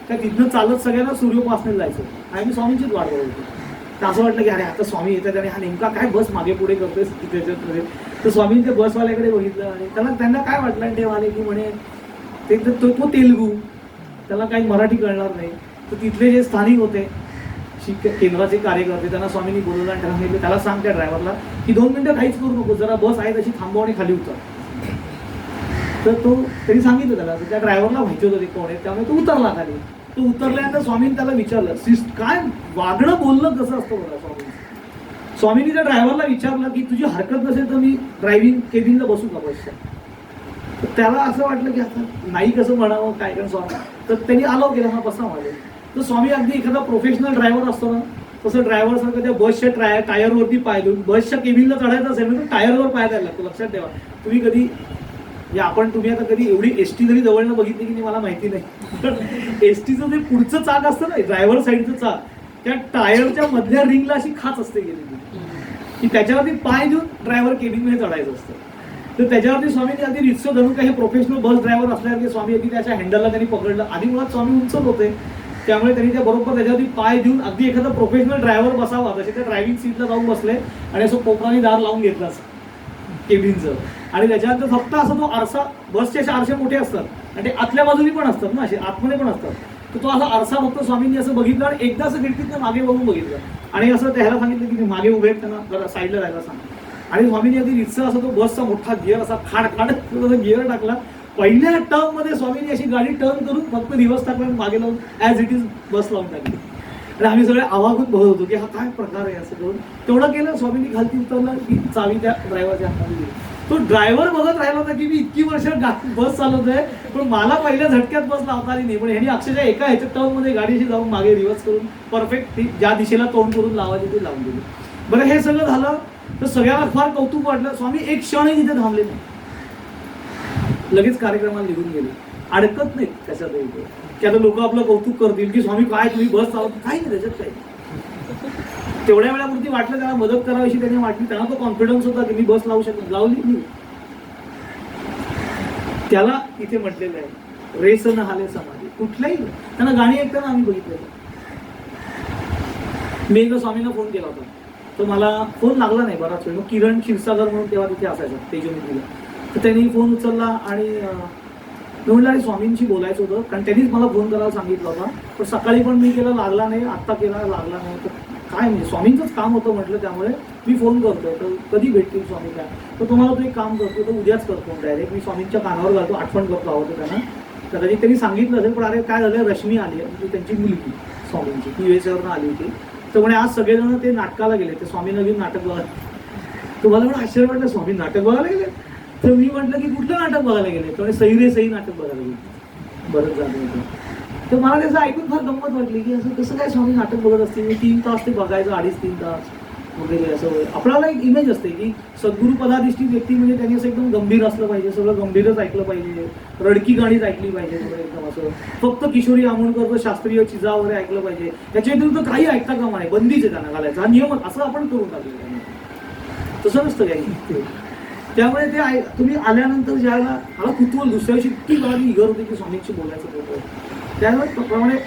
त्या तिथनं चालत सगळ्यांना सूर्योपासनेला जायचं आणि आम्ही स्वामींचीच वाट बघत होतो. तर असं वाटलं की अरे आता स्वामी येतात आणि हा नेमका काय बस मागे पुढे करतोय त्याच्यामध्ये. तर स्वामींनी ते बसवाल्याकडे बघितलं आणि त्यांना काय वाटलं, आणि ते म्हणे की म्हणे ते तो तेलुगू, त्याला काही मराठी कळणार नाही. तर तिथले जे स्थानिक होते केंद्राचे कार्यकर्ते, त्यांना स्वामींनी बोलवलं आणि त्यांना सांगितलं, त्याला सांग त्या ड्रायव्हरला की 2 मिनिटं काहीच करू नको, जरा बस आहे तशी थांबव आणि खाली उतर. तर त्यांनी सांगितलं त्याला, त्या ड्रायव्हरला माहिती होतं ते कोण आहे, त्यामुळे तो उतरला खाली. तो उतरल्यानंतर स्वामींनी त्याला विचारलं, काय वागणं बोलणं कसं असतं बघा. स्वामींनी त्या ड्रायव्हरला विचारलं की तुझी हरकत नसेल तर मी ड्रायव्हिंग केबिनला बसू का बसच्या. तर त्याला असं वाटलं की आता नाही कसं म्हणावं काय कारण स्वामी. तर त्यांनी अलाव केलं, हा बसा माझे. तर स्वामी अगदी एखादा प्रोफेशनल ड्रायव्हर असतो ना तसं ड्रायव्हर सारखं त्या बसच्या टायरवरती पाय देऊन, बसच्या केबिनला चढायचं असेल ना तर टायरवर पाय द्यायला लागतो. लक्षात ठेवा, तुम्ही कधी तुम्ही आता कधी एवढी एसटी जरी जवळनं बघितली की नाही मला माहिती नाही, एसटीचं जे पुढचं चाक असतं ना, ड्रायव्हर साईडचं चाक, त्या टायरच्या मधल्या रिंगला अशी खाच असते गेलेली की त्याच्यावरती पाय देऊन ड्रायव्हर केबिनमध्ये चढायचं असतं. तर त्याच्यावरती स्वामींनी अगदी रितसर धरून काही प्रोफेशनल बस ड्रायव्हर असल्यासारखे स्वामी अगदी त्याच्या हँडलला त्यांनी पकडलं. आधी मुळात स्वामी उंचत होते त्यामुळे त्यांनी त्या बरोबर त्याच्यावरती पाय देऊन अगदी एखादा प्रोफेशनल ड्रायव्हर बसावा तसे त्या ड्रायव्हिंग सीटला जाऊन बसले आणि असं कोपराने दार लावून घेतलं असं केबिनचं. आणि त्याच्यानंतर फक्त असं तो आरसा, बसचे असे आरसे मोठे असतात आणि ते आतल्या बाजूनी पण असतात ना, असे आतमध्ये पण असतात. तर तो असा आरसा फक्त स्वामींनी असं बघितलं आणि एकदा असं खिडकीतनं मागे बघून बघितलं आणि असं त्याला सांगितलं की मागे उभे आहेत त्यांना जरा साईडला राहायला सांग. आणि स्वामींनी अगदी रितसर असं तो बसचा मोठा गिअर असा खाड गिअर टाकला. पहिल्या टर्म मध्ये स्वामींनी अशी गाडी टर्न करून फक्त रिव्हर्स टाकला आणि मागे लावून ॲज इट इज बस लावून टाकली. आणि आम्ही सगळे आवागून बघत होतो की हा काय प्रकार आहे असं करून. तेवढं केलं, स्वामींनी खालती उतरला की चावी त्या ड्रायव्हरच्या हातामध्ये दिली. तो ड्रायव्हर बघत राहिला होता की मी इतकी वर्ष बस चालवतोय पण मला पहिल्या झटक्यात बस लावता आली नाही, पण ह्यांनी अक्षरशः एका ह्याच्या टर्म मध्ये गाडीशी जाऊन मागे रिव्हर्स करून परफेक्ट ज्या दिशेला तोंड करून लावायची ते लावून दिली. बरं, हे सगळं झालं तर सगळ्यांना फार कौतुक वाटलं. स्वामी एक क्षणही तिथे थांबले नाही, लगेच कार्यक्रमाला निघून गेले, अडकत नाहीत कशातही की आता लोक आपलं कौतुक करतील की स्वामी काय तुम्ही बस चालवत, काही नाही त्याच्यात काही. तेवढ्या वेळापुरती वाटलं त्याला मदत करावीशी त्यांनी वाटली, त्यांना तो कॉन्फिडन्स होता की मी बस लावू शकतो, लावली नाही. त्याला इथे म्हटलेलं आहे रेसन हाले समाधी, कुठल्याही त्यांना गाणी ऐकताना आम्ही बघितलेलं. मी एकदा स्वामींना फोन केला होता, तर मला फोन लागला नाही बराच वेळ. मग किरण क्षीरसागर म्हणून तेव्हा तिथे असायचा तेजमित्रीला, तर त्यांनी फोन उचलला आणि मी म्हटलं अरे स्वामींशी बोलायचं होतं, कारण त्यांनीच मला फोन करायला सांगितलं होता. पण सकाळी पण मी केला, लागला नाही, आत्ता केला, लागला नाही. तर काय म्हणजे स्वामींचंच काम होतं म्हटलं, त्यामुळे मी फोन करतोय, तर कधी भेटतील स्वामी काय. तर तुम्हाला तो एक काम करतो, तर उद्याच करतो डायरेक्ट. मी स्वामींच्या कानावर घालतो, आठवण करतो हवं त्यांना. कदाचित त्यांनी सांगितलं असेल, पण अरे काय झालं, रश्मी आली म्हणजे त्यांची मुलगी स्वामींची, ती USA आली होती. तर म्हणे आज सगळेजण ते नाटकाला गेले, ते स्वामींना घेऊन नाटक बघायला. तुम्हाला पण आश्चर्य वाटलं, स्वामी नाटक बघायला गेले. तर मी म्हटलं की कुठलं नाटक बघायला गेले, तर सही रे सही नाटक बघायला गेले. बरंच झालं होतं. तर मला त्याचं ऐकून फार गंमत वाटली की असं कसं काय स्वामी नाटक बघत असतील. मी 3 तास ते बघायचं, 2.5-3 तास वगैरे असं. आपल्याला एक इमेज असते की सद्गुरू पदाधिष्ठित व्यक्ती म्हणजे त्यांनी असं एकदम गंभीर असलं पाहिजे, सगळं गंभीरच ऐकलं पाहिजे, रडकी गाणीच ऐकली पाहिजे, सगळं एकदम असं. फक्त किशोरी आमोणकरचं शास्त्रीय चिजा वगैरे ऐकलं पाहिजे, त्याच्या व्यतिरिक्त काही ऐकता कामा नये, बंदीच आहे त्यांना घालायचा, हा नियम असं आपण करून टाकलेलं. तसं नसतं काही. त्यामुळे ते तुम्ही आल्यानंतर ज्यावेळेला मला कुतूहल, दुसऱ्या दिवशी इतकी मला इगर होते की स्वामींशी बोलायचं होतं, त्याप्रमाणे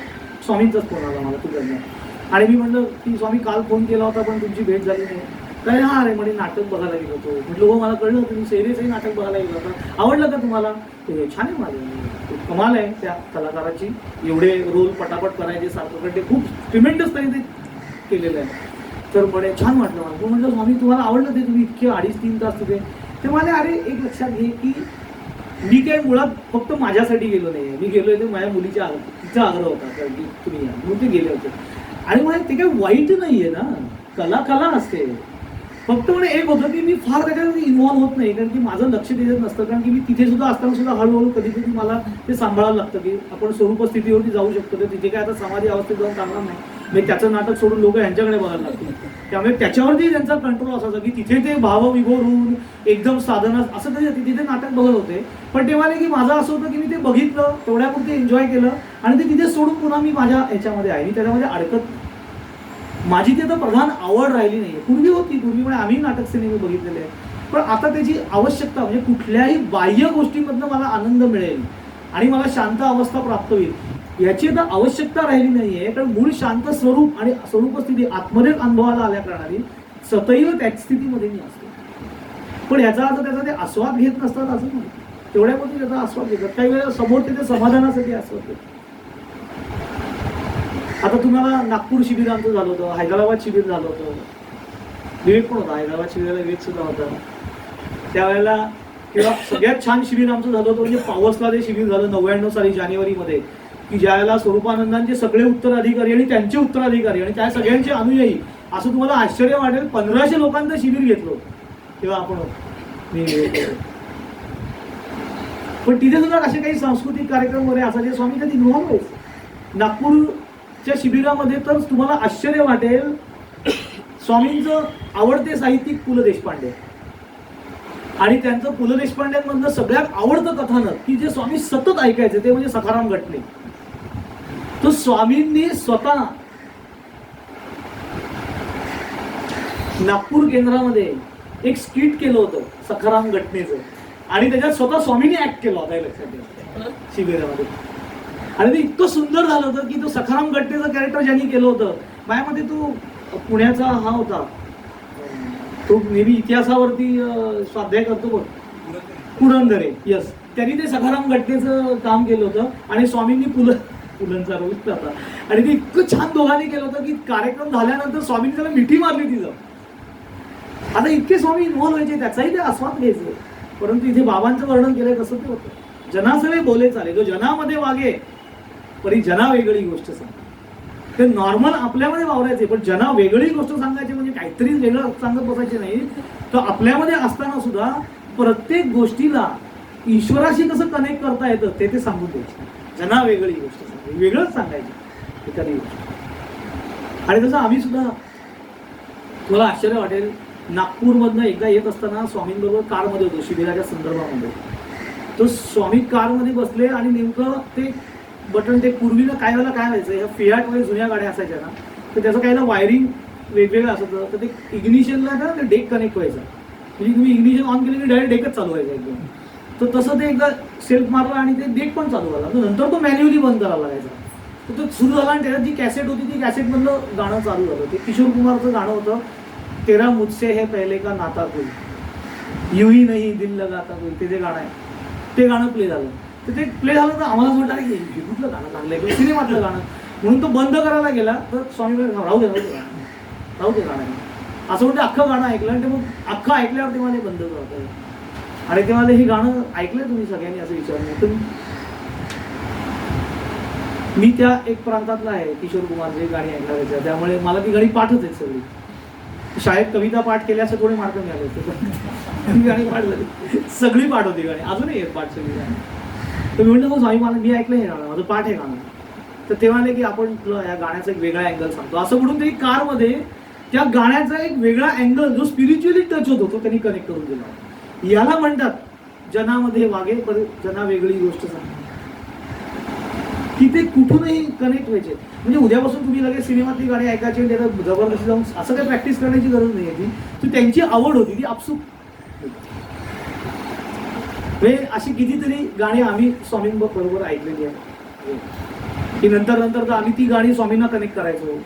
स्वामींचाच फोन आला मला तुझ्या. आणि मी म्हटलं की स्वामी काल फोन केला होता पण तुमची भेट झाली नाही. काय हा रे म्हणे नाटक बघायला गेलो होतो. म्हटलं हो मला कळलं, तुम्ही सेरीचंही नाटक बघायला गेलो होता, आवडलं का तुम्हाला. ते छान आहे, माझं कमाल आहे त्या कलाकाराची, एवढे रोल पटापट करायचे सारखं, ते खूप ट्रिमेंडस तरी ते केलेलं आहे. तर म्हणे छान वाटलं मला. म्हटलं स्वामी तुम्हाला आवडलं ते, तुम्ही इतके 2.5-3 तास तिथे. ते मला अरे एक लक्षात घे की मी काय मुळात फक्त माझ्यासाठी गेलो नाही, मी गेलोय ते माझ्या मुलीच्या तिचा आग्रह होता की तुम्ही या, म्हणून ते गेले होते. आणि मला ते काही वाईट नाहीये ना, कला असते. फक्त म्हणे एक होतं की मी फार त्याच्यामध्ये इन्व्हॉल्व्ह होत नाही, कारण की माझं लक्ष त्याच्यात नसतं. कारण की मी तिथे सुद्धा असताना सुद्धा हळूहळू कधी कधी मला ते सांभाळायला लागतं की आपण स्वरूप स्थितीवरती जाऊ शकतो, तर तिथे काय आता समाधी अवस्थेत जाऊन चालणार नाही. म्हणजे त्याचं नाटक सोडून लोक यांच्याकडे बघायला लागतील. त्यामुळे त्याच्यावरती त्यांचा कंट्रोल असायचा की तिथे ते भावविभोर होऊन एकदम साधना असं कधी तिथे नाटक बघत होते. पण तेव्हा की माझं असं होतं की मी ते बघितलं, तेवढ्यापुरते एन्जॉय केलं आणि ते तिथे सोडून पुन्हा मी माझ्या ह्याच्यामध्ये आहे, मी त्याच्यामध्ये अडकत. माझी ते तर प्रधान आवड राहिली नाही. पूर्वी होती, पूर्वी म्हणजे आम्ही नाटक सिनेमे बघितलेले आहेत, पण आता त्याची आवश्यकता म्हणजे कुठल्याही बाह्य गोष्टीमधनं मला आनंद मिळेल आणि मला शांत अवस्था प्राप्त होईल याची आता आवश्यकता राहिली नाहीये. कारण मूळ शांत स्वरूप आणि स्वरूप स्थिती आत्मनेच अनुभवाला आल्या कारणाने सतैव त्याच स्थितीमध्ये मी असतो. पण याचा अर्थ त्याचा ते आस्वाद घेत नसतात असं नाही, तेवढ्यामध्ये त्याचा आस्वाद घेतात. काही वेळेला समोर तिथे समाधानासाठी आस्वाद घेतात. आता तुम्हाला नागपूर शिबिर आमचं झालं होतं, हैदराबाद शिबिर झालं होतं, विवेक पण होता, हैदराबाद शिबिराला विवेक सुद्धा होता त्यावेळेला. किंवा सगळ्यात छान शिबिर आमचं झालं होतं म्हणजे पावसला ते शिबिर झालं 99 साली जानेवारीमध्ये, की ज्यावेळेला स्वरूपानंदांचे सगळे उत्तराधिकारी आणि त्यांचे उत्तराधिकारी आणि त्या सगळ्यांचे अनुयायी, असं तुम्हाला आश्चर्य वाटेल, 1500 लोकांचं शिबिर घेतलं तेव्हा आपण. पण तिथे सुद्धा असे काही सांस्कृतिक कार्यक्रम वगैरे असायचे, स्वामी कधी इन्व्हॉल्व व्हायचे. नागपूरच्या शिबिरामध्ये तर तुम्हाला आश्चर्य वाटेल, स्वामींचं आवडते साहित्यिक पु ल देशपांडे आणि त्यांचं पु ल देशपांड्यांमधलं सगळ्यात आवडतं कथानक की जे स्वामी सतत ऐकायचे ते म्हणजे सखाराम घटने. तो स्वामींनी स्वतः नागपूर केंद्रामध्ये एक स्किट केलं होतं सखाराम घटनेचं आणि त्याच्यात स्वतः स्वामींनी ऍक्ट केला होता, लक्षात घ्या, शिबिरामध्ये. आणि ते इतकं सुंदर झालं होतं की तो सखाराम घटनेचं कॅरेक्टर ज्यांनी केलं होतं, माझ्यामध्ये तो पुण्याचा हा होता, तो नेहमी इतिहासावरती स्वाध्याय करतो बघ, पुरंदरे, यस, त्यांनी ते सखाराम घटनेचं काम केलं होतं आणि स्वामींनी पुलंचा रोल होता. आणि ते इतकं छान दोघांनी केलं होतं की कार्यक्रम झाल्यानंतर स्वामींनी त्याला मिठी मारली तिथं. आता इतके स्वामी इन्व्हॉल्व व्हायचे, त्याचाही ते आस्वाद घ्यायचे. परंतु इथे बाबांचं वर्णन केलंय तसं ते होतं, जनासवे बोले चाले, जो जनामध्ये वागे परी जना वेगळी गोष्ट सांग. ते नॉर्मल आपल्यामध्ये वावरायचे, पण जना वेगळी गोष्ट सांगायची म्हणजे काहीतरी वेगळं सांगत बसायचे नाही. तर आपल्यामध्ये असताना सुद्धा प्रत्येक गोष्टीला ईश्वराशी कसं कनेक्ट करता येतं ते सांगून द्यायचे. जना वेगळी गोष्ट सांगायची, वेगळंच सांगायचं एखादी गोष्ट. आणि तसं आम्ही सुद्धा, तुम्हाला आश्चर्य वाटेल, नागपूरमधनं एकदा येत असताना स्वामींबरोबर कारमध्ये होतो शिबिराच्या संदर्भामध्ये. तो स्वामी कारमध्ये बसले आणि नेमकं ते बटन, ते पूर्वीनं काय वेळेला काय व्हायचं, ह्या फियाट वगैरे जुन्या गाड्या असायच्या ना, तर त्याचं काही ना वायरिंग वेगवेगळं असायचं. तर ते इग्निशनला ना ते डेक कनेक्ट व्हायचं, म्हणजे तुम्ही इग्निशन ऑन केलं की डायरेक्ट डेकच चालू व्हायचं एकदम. तर तसं ते एकदा सेल्फ मारला आणि ते डेक पण चालू झाला. तर नंतर तो मॅन्युअली बंद करायला लागायचा. तर तो सुरू झाला आणि त्याच्यात जी कॅसेट होती ती कॅसेटमधलं गाणं चालू झालं. ते किशोर कुमारचं गाणं होतं, तेरा मुझसे है पहले का नाता कोई यूं ही नहीं दिल लगाता कोई, ते जे गाणं आहे ते गाणं प्ले झालं. तर ते प्ले झालं तर आम्हाला म्हटलं की हे कुठलं गाणं लागलंय किंवा सिनेमातलं गाणं, म्हणून तो बंद करायला गेला. तर स्वामी राहू दे गाणं असं म्हणते. अख्खं गाणं ऐकलं आणि ते मग अख्खं ऐकल्यावर ते मला बंद करत. आणि ते मला हे गाणं ऐकलंय तुम्ही सगळ्यांनी असं विचारलं. तर मी त्या एक प्रांतातला आहे किशोर कुमारचे गाणी ऐकणाऱ्याच्या, त्यामुळे मला ती गाणी पाठच आहेत सगळी. शाळेत कविता पाठ केल्या असं थोडे मार्क मिळाले असते, पण गाणी पाठ झाली सगळी पाठ होती गाणी, अजूनही येत पाठ सगळी गाणी. तर मी म्हटलं हो स्वामी मला मी ऐकलं हे गाणं, माझं पाठ आहे गाणं. तर ते म्हणाले की आपण तुला या गाण्याचा एक वेगळा अँगल सांगतो. असं म्हणून ते कारमध्ये त्या गाण्याचा एक वेगळा अँगल जो स्पिरिच्युअली टच होत होतो त्यांनी कनेक्ट करून दिला. याला म्हणतात जनामध्ये वागे पर जना वेगळी गोष्ट सांग, की ते कुठूनही कनेक्ट व्हायचे. म्हणजे उद्यापासून तुम्ही लगेच सिनेमातली गाणी ऐकायची आणि त्याला जबरदस्ती जाऊन असं काही प्रॅक्टिस करण्याची गरज नाही आहे. ती त्यांची आवड होती, ती आपसूक. अशी कितीतरी गाणी आम्ही स्वामींबरोबर ऐकलेली आहे की नंतर तर आम्ही ती गाणी स्वामींना कनेक्ट करायचो,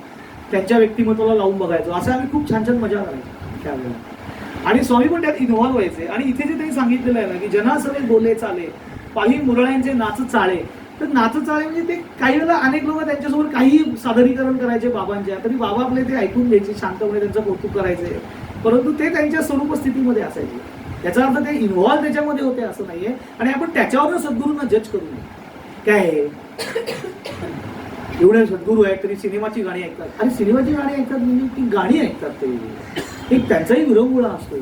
त्यांच्या व्यक्तिमत्वाला लावून बघायचो. असं आम्ही खूप छान छान मजा करायचो त्यावेळेला. आणि स्वामी पण त्यात इन्व्हॉल्व्ह व्हायचे. आणि इथे जे त्यांनी सांगितलेलं आहे ना की जना सगळे बोले चाले पाही मुरळ्यांचे नाच चाळे, तर नाच चाळे म्हणजे ते काही वेळेला अनेक लोक त्यांच्यासोबत काही सादरीकरण करायचे बाबांच्या, तरी बाबा आपले ते ऐकून घ्यायचे, शांतपणे त्यांचं कौतुक करायचे, परंतु ते त्यांच्या स्वरूप स्थितीमध्ये असायचे. याचा अर्थ ते इन्व्हॉल्व्ह त्याच्यामध्ये होते असं नाहीये. आणि आपण त्याच्यावर सद्गुरूंना जज करू नये. काय एवढे सद्गुरू आहेत तरी सिनेमाची गाणी ऐकतात. आणि सिनेमाची गाणी ऐकतात म्हणजे ती गाणी ऐकतात, ते एक त्यांचाही विरंगुळा असतो.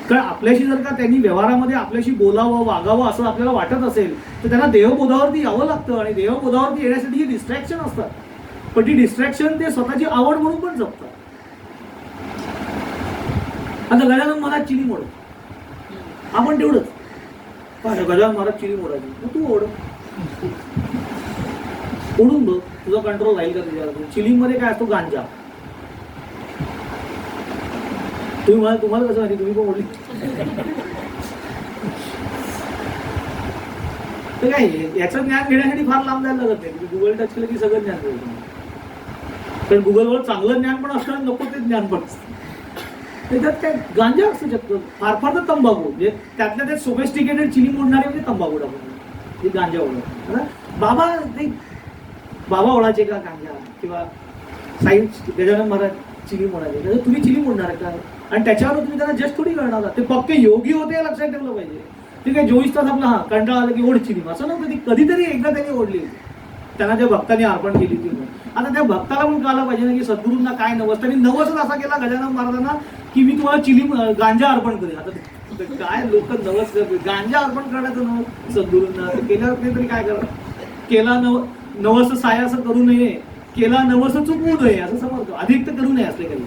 कारण आपल्याशी जर का त्यांनी व्यवहारामध्ये आपल्याशी बोलावं वागावं असं आपल्याला वाटत असेल तर त्यांना देवबोधावरती यावं लागतं. आणि देवबोधावरती येण्यासाठी ही डिस्ट्रॅक्शन असतात, पण ती डिस्ट्रॅक्शन ते स्वतःची आवड म्हणून पण जपतात. आता गजानन महाराज चिली मोड, आपण तेवढंच गजानन महाराज चिली मोडायची, तू ओढ ओढून बघ तुझा कंट्रोल राहील का तुझ्यावर. चिलिंग मध्ये काय असतो, गांजा. तुम्हाला कसं माहिती, तुम्ही पण ओढली तर काय याचं ज्ञान घेण्यासाठी फार लांब जायला लागत नाही. गुगल टच केलं की सगळं ज्ञान मिळतं. पण गुगलवर चांगलं ज्ञान पण असतं आणि नको ते ज्ञान पण असतं. त्याच्यात काय गांजा असू शकतो, फार फार तर तंबाखू, म्हणजे त्यातल्या ते सोफिस्टिकेटेड चिलिंग ओढणारे म्हणजे तंबाखू टाकून गांजा ओढ. बाबा ओढायचे का गांजा, किंवा साई गजानन महाराज चिली मोडायचे, तुम्ही चिली मोडणार का? आणि त्याच्यावर तुम्ही त्यांना जस्ट थोडी करणार. ते पक्के योगी होते हे लक्षात ठेवलं पाहिजे. ते काय 24 तास आपला कंटाळा आला की ओढ चिली, असं नव्हतं. ती कधीतरी एकदा त्यांनी ओढली होती, त्यांना त्या भक्तांनी अर्पण केली ती. आता त्या भक्ताला पण कळायला पाहिजे ना की सद्गुरूंना काय नवस. त्यांनी नवसच असा केला गजानन महाराजांना की मी तुम्हाला चिली गांजा अर्पण करेन. आता काय लोक नवस करते, गांजा अर्पण करण्याचं नवस सद्गुरूंना केल्यावर ते तरी काय करा. केला नवस साया असं करू नये, केला नवस चुकवू नये असं समजतो. अधिक तर करू नये असले काही,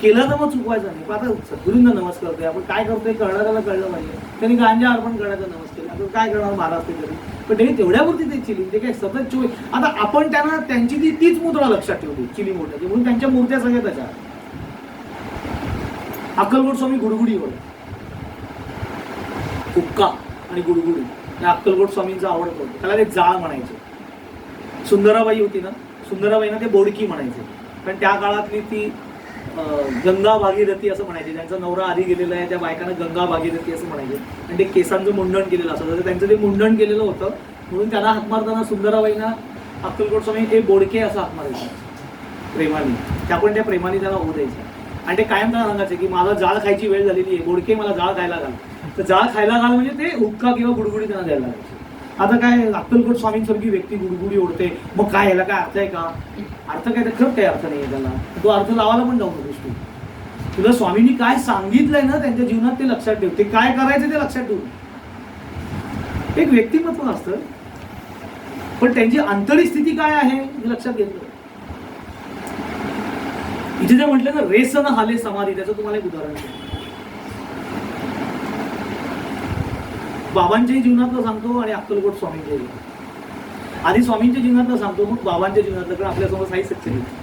केला तर मग चुकवायचा नाही. पण आता सद्गुरूंना नमस करतोय आपण, काय करतोय करणाऱ्याला कळलं पाहिजे. त्यांनी गांजा अर्पण करण्याचा नमस केला, आपण काय करणार महाराज ते तरी. पण त्यांनी तेवढ्यावरती ते चिली, ते काय सतत चोय. आता आपण त्यांना त्यांची तीच मुद्रा लक्षात ठेवली चिली मोठ्याची, म्हणून त्यांच्या मूर्त्या सगळ्या त्याच्या. अक्कलकोट स्वामी गुडगुडी होय, हुक्का आणि गुडगुडी या अक्कलकोट स्वामींचा आवडत होतं. त्याला ते जाळ म्हणायचे. सुंदराबाई होती ना, सुंदराबाईंना ते बोडकी म्हणायचे, कारण त्या काळातली ती गंगा भागीरथी असं म्हणायचे. त्यांचा नवरा आधी गेलेला आहे, त्या बायकांना गंगा भागीरथी असं म्हणायचे. आणि ते केसांचं मुंडण केलेलं असं, तर त्यांचं ते मुंडण केलेलं होतं, म्हणून त्याला हाक मारताना सुंदराबाईंना अक्कलकोट स्वामी हे बोडके असं हाक मारायचं प्रेमाने. त्या पण त्या प्रेमाने त्याला होऊ द्यायचं. आणि ते कायम त्यांना सांगायचे की माझा जाळ खायची वेळ झालेली आहे, बोडके मला जाळ खायला घाल. तर जाळ खायला घाल म्हणजे ते हुक्का किंवा गुडगुडी त्यांना द्यायला लागायचे. आता काय अक्कलकोट स्वामींसारखी व्यक्ती गुडगुडी ओढते, मग काय याला काय अर्थ आहे का? अर्थ काय, तर खरं काही अर्थ नाही आहे त्याला. तो अर्थ लावायला पण जाऊ नकोस तू. तुला स्वामींनी काय सांगितलंय ना त्यांच्या जीवनात ते लक्षात ठेव, ते काय करायचं ते लक्षात ठेव. एक व्यक्तिमत्व असतं, पण त्यांची आंतरिक स्थिती काय आहे हे लक्षात घेतलं. इथे जे म्हटलं ना रेसन हाले समाधी, त्याचं तुम्हाला एक उदाहरण आहे. बाबांच्याही जीवनातलं सांगतो आणि अक्कलकोट स्वामींच्या जीवनात. आधी स्वामींच्या जीवनातलं सांगतो, मग बाबांच्या जीवनातलं, कारण आपल्यासमोर साई सच्चरित्र.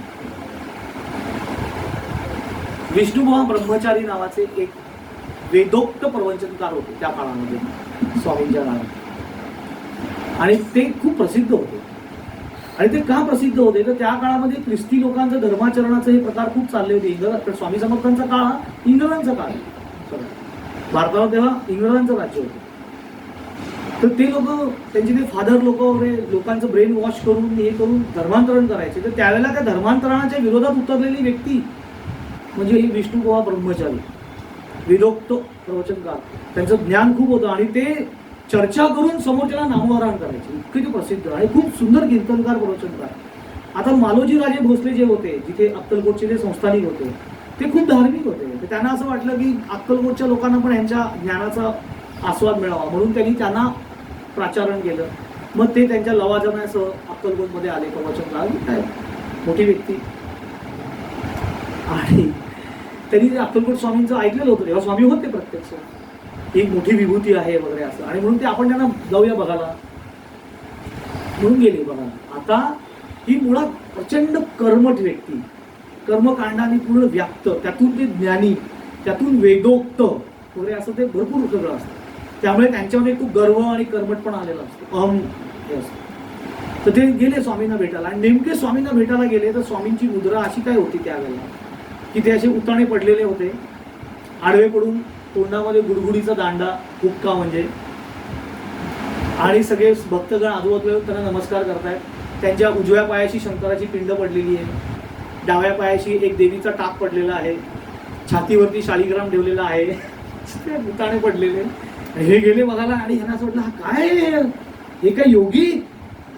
विष्णुबुवा ब्रह्मचारी नावाचे एक वेदोक्त प्रवचनकार होते त्या काळामध्ये, स्वामींच्या काळात. आणि ते खूप प्रसिद्ध होते. आणि ते का प्रसिद्ध होते तर त्या काळामध्ये ख्रिस्ती लोकांचं धर्माचरणाचं हे प्रकार खूप चालले होते. स्वामी समर्थांचा काळ हा इंग्रजांचा काळ आहे. भारतावर तेव्हा इंग्रजांचं राज्य होतं. तर ते लोक त्यांचे ते फादर लोक वगैरे लोकांचं ब्रेन वॉश करून हे करून धर्मांतरण करायचे. तर त्यावेळेला त्या धर्मांतरणाच्या विरोधात उतरलेली व्यक्ती म्हणजे ही विष्णुगोवा ब्रह्मचारी, वेदोक्त प्रवचनकार. त्यांचं ज्ञान खूप होतं आणि ते चर्चा करून समोरच्याला नामोहरण करायचे, इतके ते प्रसिद्ध आणि खूप सुंदर कीर्तनकार प्रवचनकार. आता मालोजी राजे भोसले जे होते, जिथे अक्कलकोटचे जे संस्थानिक होते, ते खूप धार्मिक होते. तर त्यांना असं वाटलं की अक्कलकोटच्या लोकांना पण यांच्या ज्ञानाचा आस्वाद मिळावा, म्हणून त्यांनी त्यांना प्राचारण केलं. मग ते त्यांच्या लवाजमासह अक्कलकोटमध्ये आले प्रवचनकार. काय मोठी व्यक्ती. आणि त्यांनी ते अक्कलकोट स्वामींचं ऐकलेलं होतं, तेव्हा स्वामी होते प्रत्यक्ष, एक मोठी विभूती आहे वगैरे असं. आणि म्हणून ते आपण त्यांना जाऊया बघायला म्हणून गेले बघायला. आता ही मुळात प्रचंड कर्मठ व्यक्ती, कर्मकांडाने पूर्ण व्याप्त, त्यातून ते ज्ञानी, त्यातून वेदोक्त वगैरे असं ते भरपूर सगळं असतं. त्यामुळे त्यांच्यामध्ये खूप गर्व आणि कर्मठपणा आलेला असतो, अहम हे असतं. तर ते गेले स्वामींना भेटायला. आणि नेमके स्वामींना भेटायला गेले तर स्वामींची मुद्रा अशी काय होती त्यावेळेला की ते असे उताणे पडलेले होते, आडवे पडून, तोंडामध्ये गुडगुडीचा दांडा, हुक्का म्हणजे, आणि सगळे भक्तगण आजूबाजूला त्यांना नमस्कार करतायत. त्यांच्या उजव्या पायाशी शंकराची पिंड पडलेली आहे, डाव्या पायाशी एक देवीचा टाक पडलेला आहे, छातीवरती शालिग्राम ठेवलेला आहे, ते उताणे पडलेले. हे गेले बघायला आणि ह्यांना असं वाटलं हा काय, हे काय योगी,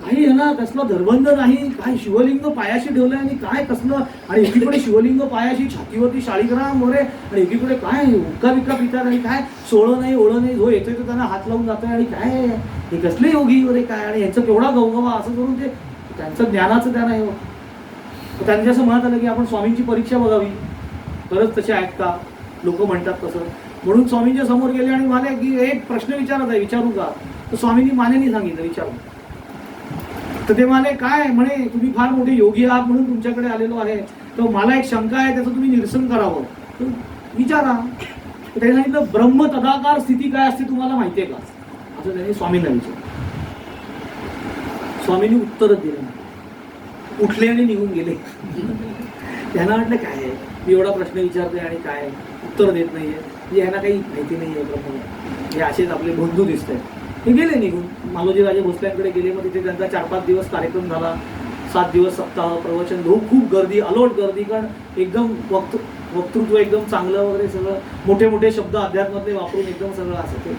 काही ह्यांना कसलं धरबंध नाही, काय शिवलिंग पायाशी ठेवलंय आणि काय कसलं, आणि एकीकडे शिवलिंग पायाशी, छातीवरती शालिग्राम वगैरे, आणि एकीकडे काय हुक्का बिक्का पितात आणि काय सोळं नाही ओळं नाही, जो येतोय तो त्यांना हात लावून जातोय आणि काय हे कसले योगी वगैरे काय, आणि यांचं केवढा गवगवा, असं करून ते त्यांचं ज्ञानाचं त्यांना हे होतं. त्यांच्या असं म्हणत आलं की आपण स्वामींची परीक्षा बघावी, खरंच तसे आहेत का, लोक म्हणतात तसं. म्हणून स्वामींच्या समोर गेले आणि म्हणाले की एक प्रश्न विचारत आहे, विचारू का. तर स्वामींनी मानेनी सांगितलं विचारू. तर ते म्हणाले काय, म्हणे तुम्ही फार मोठे योगी आहात म्हणून तुमच्याकडे आलेलो आहे, तर मला एक शंका आहे, त्याचं तुम्ही निरसन करावं, तर विचारा. तर त्यांनी सांगितलं ब्रह्म तदाकार स्थिती काय असते तुम्हाला माहिती आहे का, असं त्यांनी स्वामींना विचारलं. स्वामींनी उत्तरच दिलं, उठले आणि निघून गेले. त्यांना वाटलं काय आहे, मी एवढा प्रश्न विचारतोय आणि काय उत्तर देत नाहीये, ह्यांना काही माहिती नाही आहे ब्रह्म, हे असेच आपले बंधू दिसत आहेत. हे गेले निघून, मालोजी राजे भोसल्यांकडे गेले. मग तिथे त्यांचा 4-5 दिवस कार्यक्रम झाला, 7 दिवस सप्ताह, प्रवचन, खूप गर्दी, अलोट गर्दी, कारण एकदम वक्तृत्व एकदम चांगलं वगैरे, सगळं मोठे मोठे शब्द अध्यात्मातले वापरून एकदम सगळं असं ते.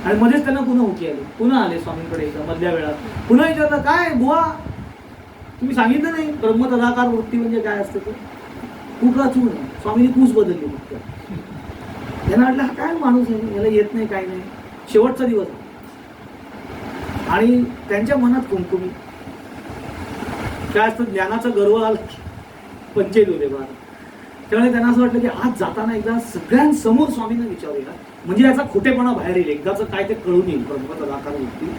आणि मध्येच त्यांना पुन्हा उठी आली, पुन्हा आले स्वामींकडे एकदा मधल्या वेळात, पुन्हा विचारलं काय बुवा तुम्ही सांगितलं नाही ब्रह्म तदाकार वृत्ती म्हणजे काय असतं ते, कुठला चून. स्वामींनी कूस बदलली फक्त. त्यांना वाटलं हा काय माणूस आहे, याला येत नाही काय नाही. शेवटचा दिवस आणि त्यांच्या मनात कुमकुमी काय असतं, ज्ञानाचा गर्व आला, पंचायत होते बघा. त्यामुळे त्यांना असं वाटलं की आज जाताना एकदा सगळ्यांसमोर स्वामींना विचारूया, म्हणजे याचा खोटेपणा बाहेर येईल, एकदाच काय ते कळून येईल ब्रह्म तदाकार वृत्ती.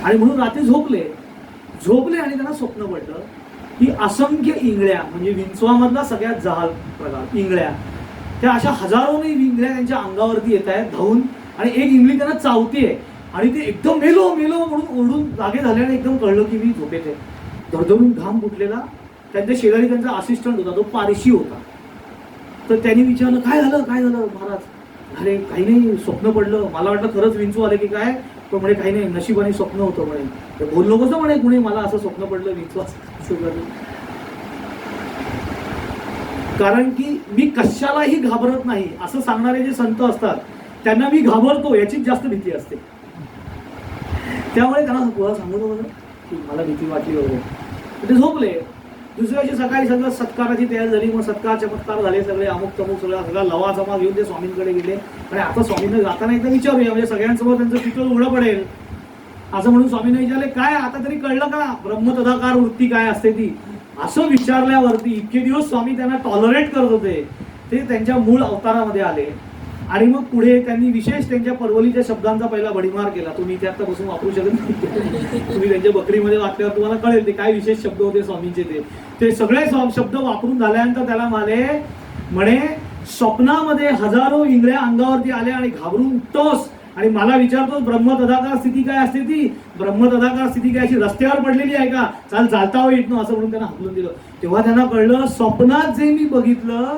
आणि म्हणून रात्री झोपले आणि त्यांना स्वप्न पडलं की असंख्य इंगळ्या, म्हणजे विंचवामधला सगळ्यात जहाल प्रकार इंगळ्या, त्या अशा हजारोनी इंगळ्या त्यांच्या अंगावरती येत आहेत धावून, आणि एक इंगळी त्यांना चावतीये आणि ते एकदम मेलो मेलो म्हणून ओरडून जागे झाल्याने एकदम कळलं की मी झोपेत आहे. धडधडून घाम फुटलेला. त्यांच्या शेजारी त्यांचा असिस्टंट होता, तो पारशी होता. तर त्यांनी विचारलं काय झालं महाराज. अरे काही नाही, स्वप्न पडलं, मला वाटलं खरंच विंचू आले की काय, पण म्हणे काही नाही, नशिबाने स्वप्न होतं म्हणे. बोललो कसं म्हणे कुणी, मला असं स्वप्न पडलं विंचू असं. कारण की मी कशालाही घाबरत नाही असं सांगणारे जे संत असतात त्यांना मी घाबरतो याचीच जास्त भीती असते. त्यामुळे त्यांना पुढं सांगतो बरं की मला भीती वाटली वगैरे. ते झोपले. दुसऱ्या दिवशी सकाळी सगळं सत्काराची तयारी झाली, मग सत्कार चमत्कार झाले सगळे, अमुक तमुक सगळा लवाजमा घेऊन ते स्वामींकडे गेले. आणि आता स्वामींना जाताना एकदा विचारूया, म्हणजे सगळ्यांसमोर त्यांचं पितळ उघडं पडेल असं म्हणून स्वामींना विचारले काय आता तरी कळलं का ब्रह्म तदाकार वृत्ती काय असते ती. असं विचारल्यावरती इतके दिवस स्वामी त्यांना टॉलरेट करत होते, ते त्यांच्या मूळ अवतारामध्ये आले. आणि मग पुढे त्यांनी विशेष त्यांच्या परवलीच्या शब्दांचा पहिला भडीमार केला. तुम्ही इथे आता बसून वापरू शकत नाही, तुम्ही त्यांच्या बकरीमध्ये वाचल्यावर तुम्हाला कळेल ते काय विशेष शब्द होते स्वामींचे. ते सगळे शब्द वापरून झाल्यानंतर त्याला म्हणे स्वप्नामध्ये हजारो इंगळ्या अंगावरती आल्या आणि घाबरून उठतोस आणि मला विचारतोस ब्रह्मतदाकार स्थिती काय असते ती, ब्रह्मतदाकार स्थिती काय अशी रस्त्यावर पडलेली आहे का, चालता हो येत ना असं म्हणून त्यांना हाकलून दिलं. तेव्हा त्यांना कळलं स्वप्नात जे मी बघितलं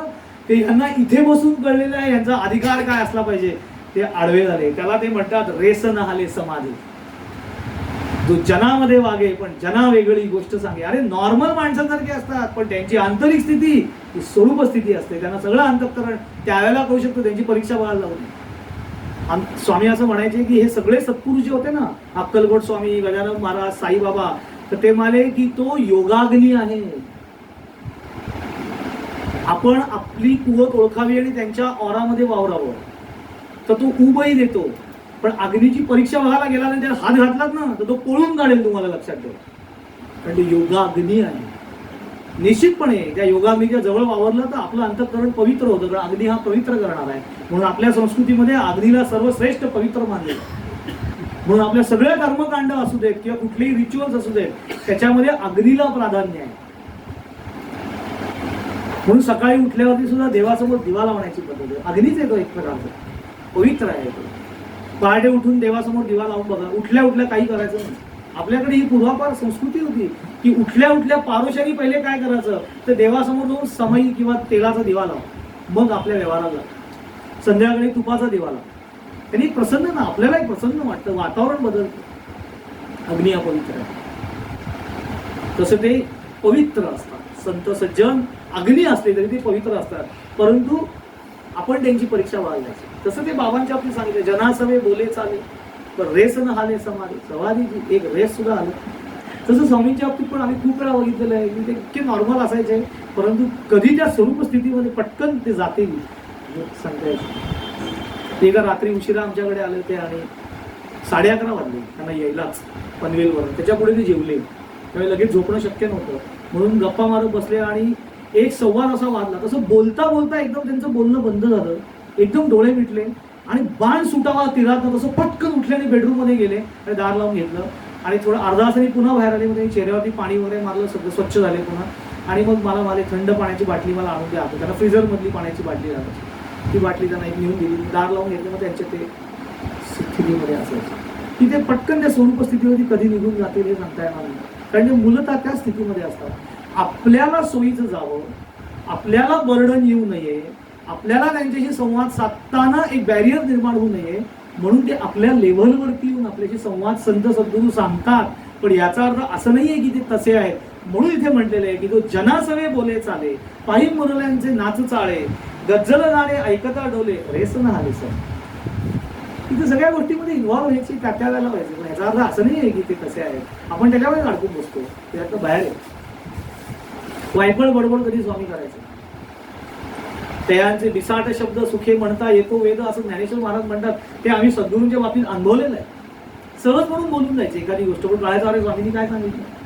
ते यांना इथे बसून कळलेलं आहे, यांचा अधिकार काय असला पाहिजे. ते आडवे झाले. त्याला ते म्हणतात रेस नहाले समाधी. जो जनामध्ये वागे पण जना वेगळी गोष्ट सांगे. अरे नॉर्मल माणसांसारखे असतात पण त्यांची आंतरिक स्थिती ही स्वरूप स्थिती असते. त्यांना सगळं अंतःकरण त्यावेळेला कळू शकतं. त्यांची परीक्षा बघायला लावली. स्वामी असं म्हणायचे की हे सगळे सत्पुरुष जे होते ना, अक्कलकोट स्वामी, गजानन महाराज, साईबाबा, तर ते म्हणाले की तो योगाग्नी आहे. आपण आपली कुवत ओळखावी आणि त्यांच्या ऑरामध्ये वावरावं. तर तो उभही देतो पण अग्नीची परीक्षा बघायला गेला नाही त्याला हात घातलात ना तर तो पळून काढेल. तुम्हाला लक्षात ठेवा. कारण ते योगाग्नी आहे. निश्चितपणे त्या योगाग्नीच्या जवळ वावरलं तर आपलं अंतःकरण पवित्र होतं. कारण अग्नी हा पवित्र करणार आहे. म्हणून आपल्या संस्कृतीमध्ये अग्नीला सर्वश्रेष्ठ पवित्र मानले जाते. म्हणून आपल्या सगळ्या कर्मकांड असू देत किंवा कुठलेही रिच्युअल्स असू देत त्याच्यामध्ये अग्नीला प्राधान्य आहे. म्हणून सकाळी उठल्यावरती सुद्धा देवासमोर दिवा लावण्याची पद्धत आहे. अग्नीच येतो एक प्रकारचा पवित्र आहे. पहाटे उठून देवासमोर दिवा लावून बघा. उठल्या उठल्या काही करायचं नाही. आपल्याकडे ही पूर्वापार संस्कृती होती की उठल्या उठल्या पारोशानी पहिले काय करायचं तर देवासमोर जाऊन समई किंवा तेलाचा दिवा लाव, मग आपल्या व्यवहाराला संध्याकाळी तुपाचा दिवा लाव. त्यांनी प्रसन्न ना आपल्यालाही प्रसन्न वाटतं, वातावरण बदलतं. अग्नी हा पवित्र आहे. तसं ते पवित्र असतात. संत सज्जन अग्नी असले तरी ते पवित्र असतात. परंतु आपण त्यांची परीक्षा बघायची. तसं ते बाबांच्या बाबतीत सांगितलं जनासवे बोले चाले पण रेस न हाले समाधी. समाधीची एक रेस सुद्धा आली. तसं स्वामींच्या बाबतीत पण आम्ही खूप वेळा बघितलेलं आहे की ते इतके नॉर्मल असायचे परंतु कधी त्या स्वरूप स्थितीमध्ये पटकन ते जातील सांगायचं. एका रात्री उशिरा आमच्याकडे आले होते आणि 11:30 वाजले त्यांना यायलाच पनवेलवरून. त्याच्या पुढे ते जेवले. त्यावेळी लगेच झोपणं शक्य नव्हतं म्हणून गप्पा मारत बसले आणि 1-1.25 तास वाजला. तसं बोलता बोलता एकदम त्यांचं बोलणं बंद झालं. एकदम डोळे मिटले आणि बाण सुटावा तीरात तसं पटकन उठले आणि बेडरूम मध्ये गेले आणि दार लावून घेतलं आणि थोडं अर्धा तासाने पुन्हा बाहेर आले. मग चेहऱ्यावरती पाणी वगैरे मारलं, सगळं स्वच्छ झाले पुन्हा. आणि मग मला थंड पाण्याची बाटली मला आणून द्या. त्यांना फ्रीझर मधली पाण्याची बाटली राहते ती बाटली त्यांना एक नेऊन दिली. दार लावून घेतलं. मग त्यांच्या ते स्थितीमध्ये असायचं की ते पटकन त्या स्वरूप स्थितीवरती कधी निघून जातील हे सांगता येणार नाही. कारण ते मूलतः त्या स्थितीमध्ये असतात. आपल्याला सोयीचं जावं, आपल्याला बर्डन येऊ नये, आपल्याला त्यांच्याशी संवाद साधताना एक बॅरियर निर्माण होऊ नये म्हणून ते आपल्या लेव्हलवरती येऊन आपल्याशी संवाद संत सद्गुरू सांगतात. पण याचा अर्थ असं नाहीये की ते तसे आहेत. म्हणून इथे म्हटलेलं आहे की तो जनासवे बोले चाले पायी मुरल्यांचे नाच चाळे गज्जल नारे ऐकता डोले रेस न हाले सर. इथे सगळ्या गोष्टीमध्ये इन्व्हॉल्व व्हायची त्या वेळेला व्हायचं. पण याचा अर्थ असं नाही आहे की ते तसे आहेत. आपण त्याच्यामध्ये अडकून बसतो. त्यातलं बाहेर आहे. वायफळ बडबड कधी स्वामी करायचं. त्यांचे बिसाट शब्द सुखे म्हणता येतो वेद असं ज्ञानेश्वर महाराज म्हणतात. ते आम्ही सद्गुरूंच्या बाबतीत अनुभवलेलं आहे. सहज म्हणून बोलून जायचे एखादी गोष्ट पण कळायचं अरे स्वामींनी काय सांगितलं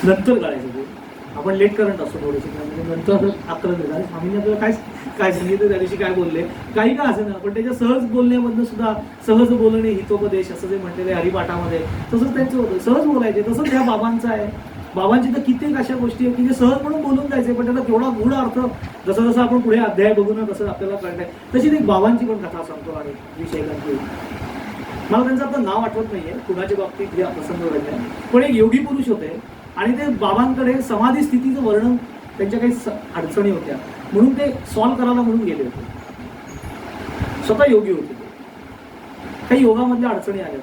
नंतर कळायचं. ते आपण लेट करंट असतो थोडेसे म्हणजे नंतर आक्रमण झाले स्वामींनी आपल्याला काय सांगितलं त्या दिवशी काय बोलले काही का असं ना पण त्याच्या सहज बोलण्यामधनं सुद्धा सहज बोलणे हितोपदेश असं जे म्हटलेलं आहे हरिपाठामध्ये तसंच त्यांचं होतं. सहज बोलायचे. तसंच ह्या बाबांचं आहे. बाबांची तर कित्येक अशा गोष्टी आहेत की जे सहज म्हणून बोलून जायचे पण त्याचा केवढा गूढ अर्थ जसं जसं आपण पुढे अध्याय बघू ना तसं आपल्याला कळतंय. तशी एक बाबांची पण कथा सांगतो आणि विषय करतो. मला त्यांचं आता नाव आठवत नाहीये कुणाच्या बाबतीत या प्रसंग घडला पण एक योगी पुरुष होते आणि ते बाबांकडे समाधी स्थितीचं वर्णन त्यांच्या काही अडचणी होत्या म्हणून ते सॉल्व्ह करायला म्हणून गेले होते. स्वतः योगी होते. काही योगामधल्या अडचणी आल्या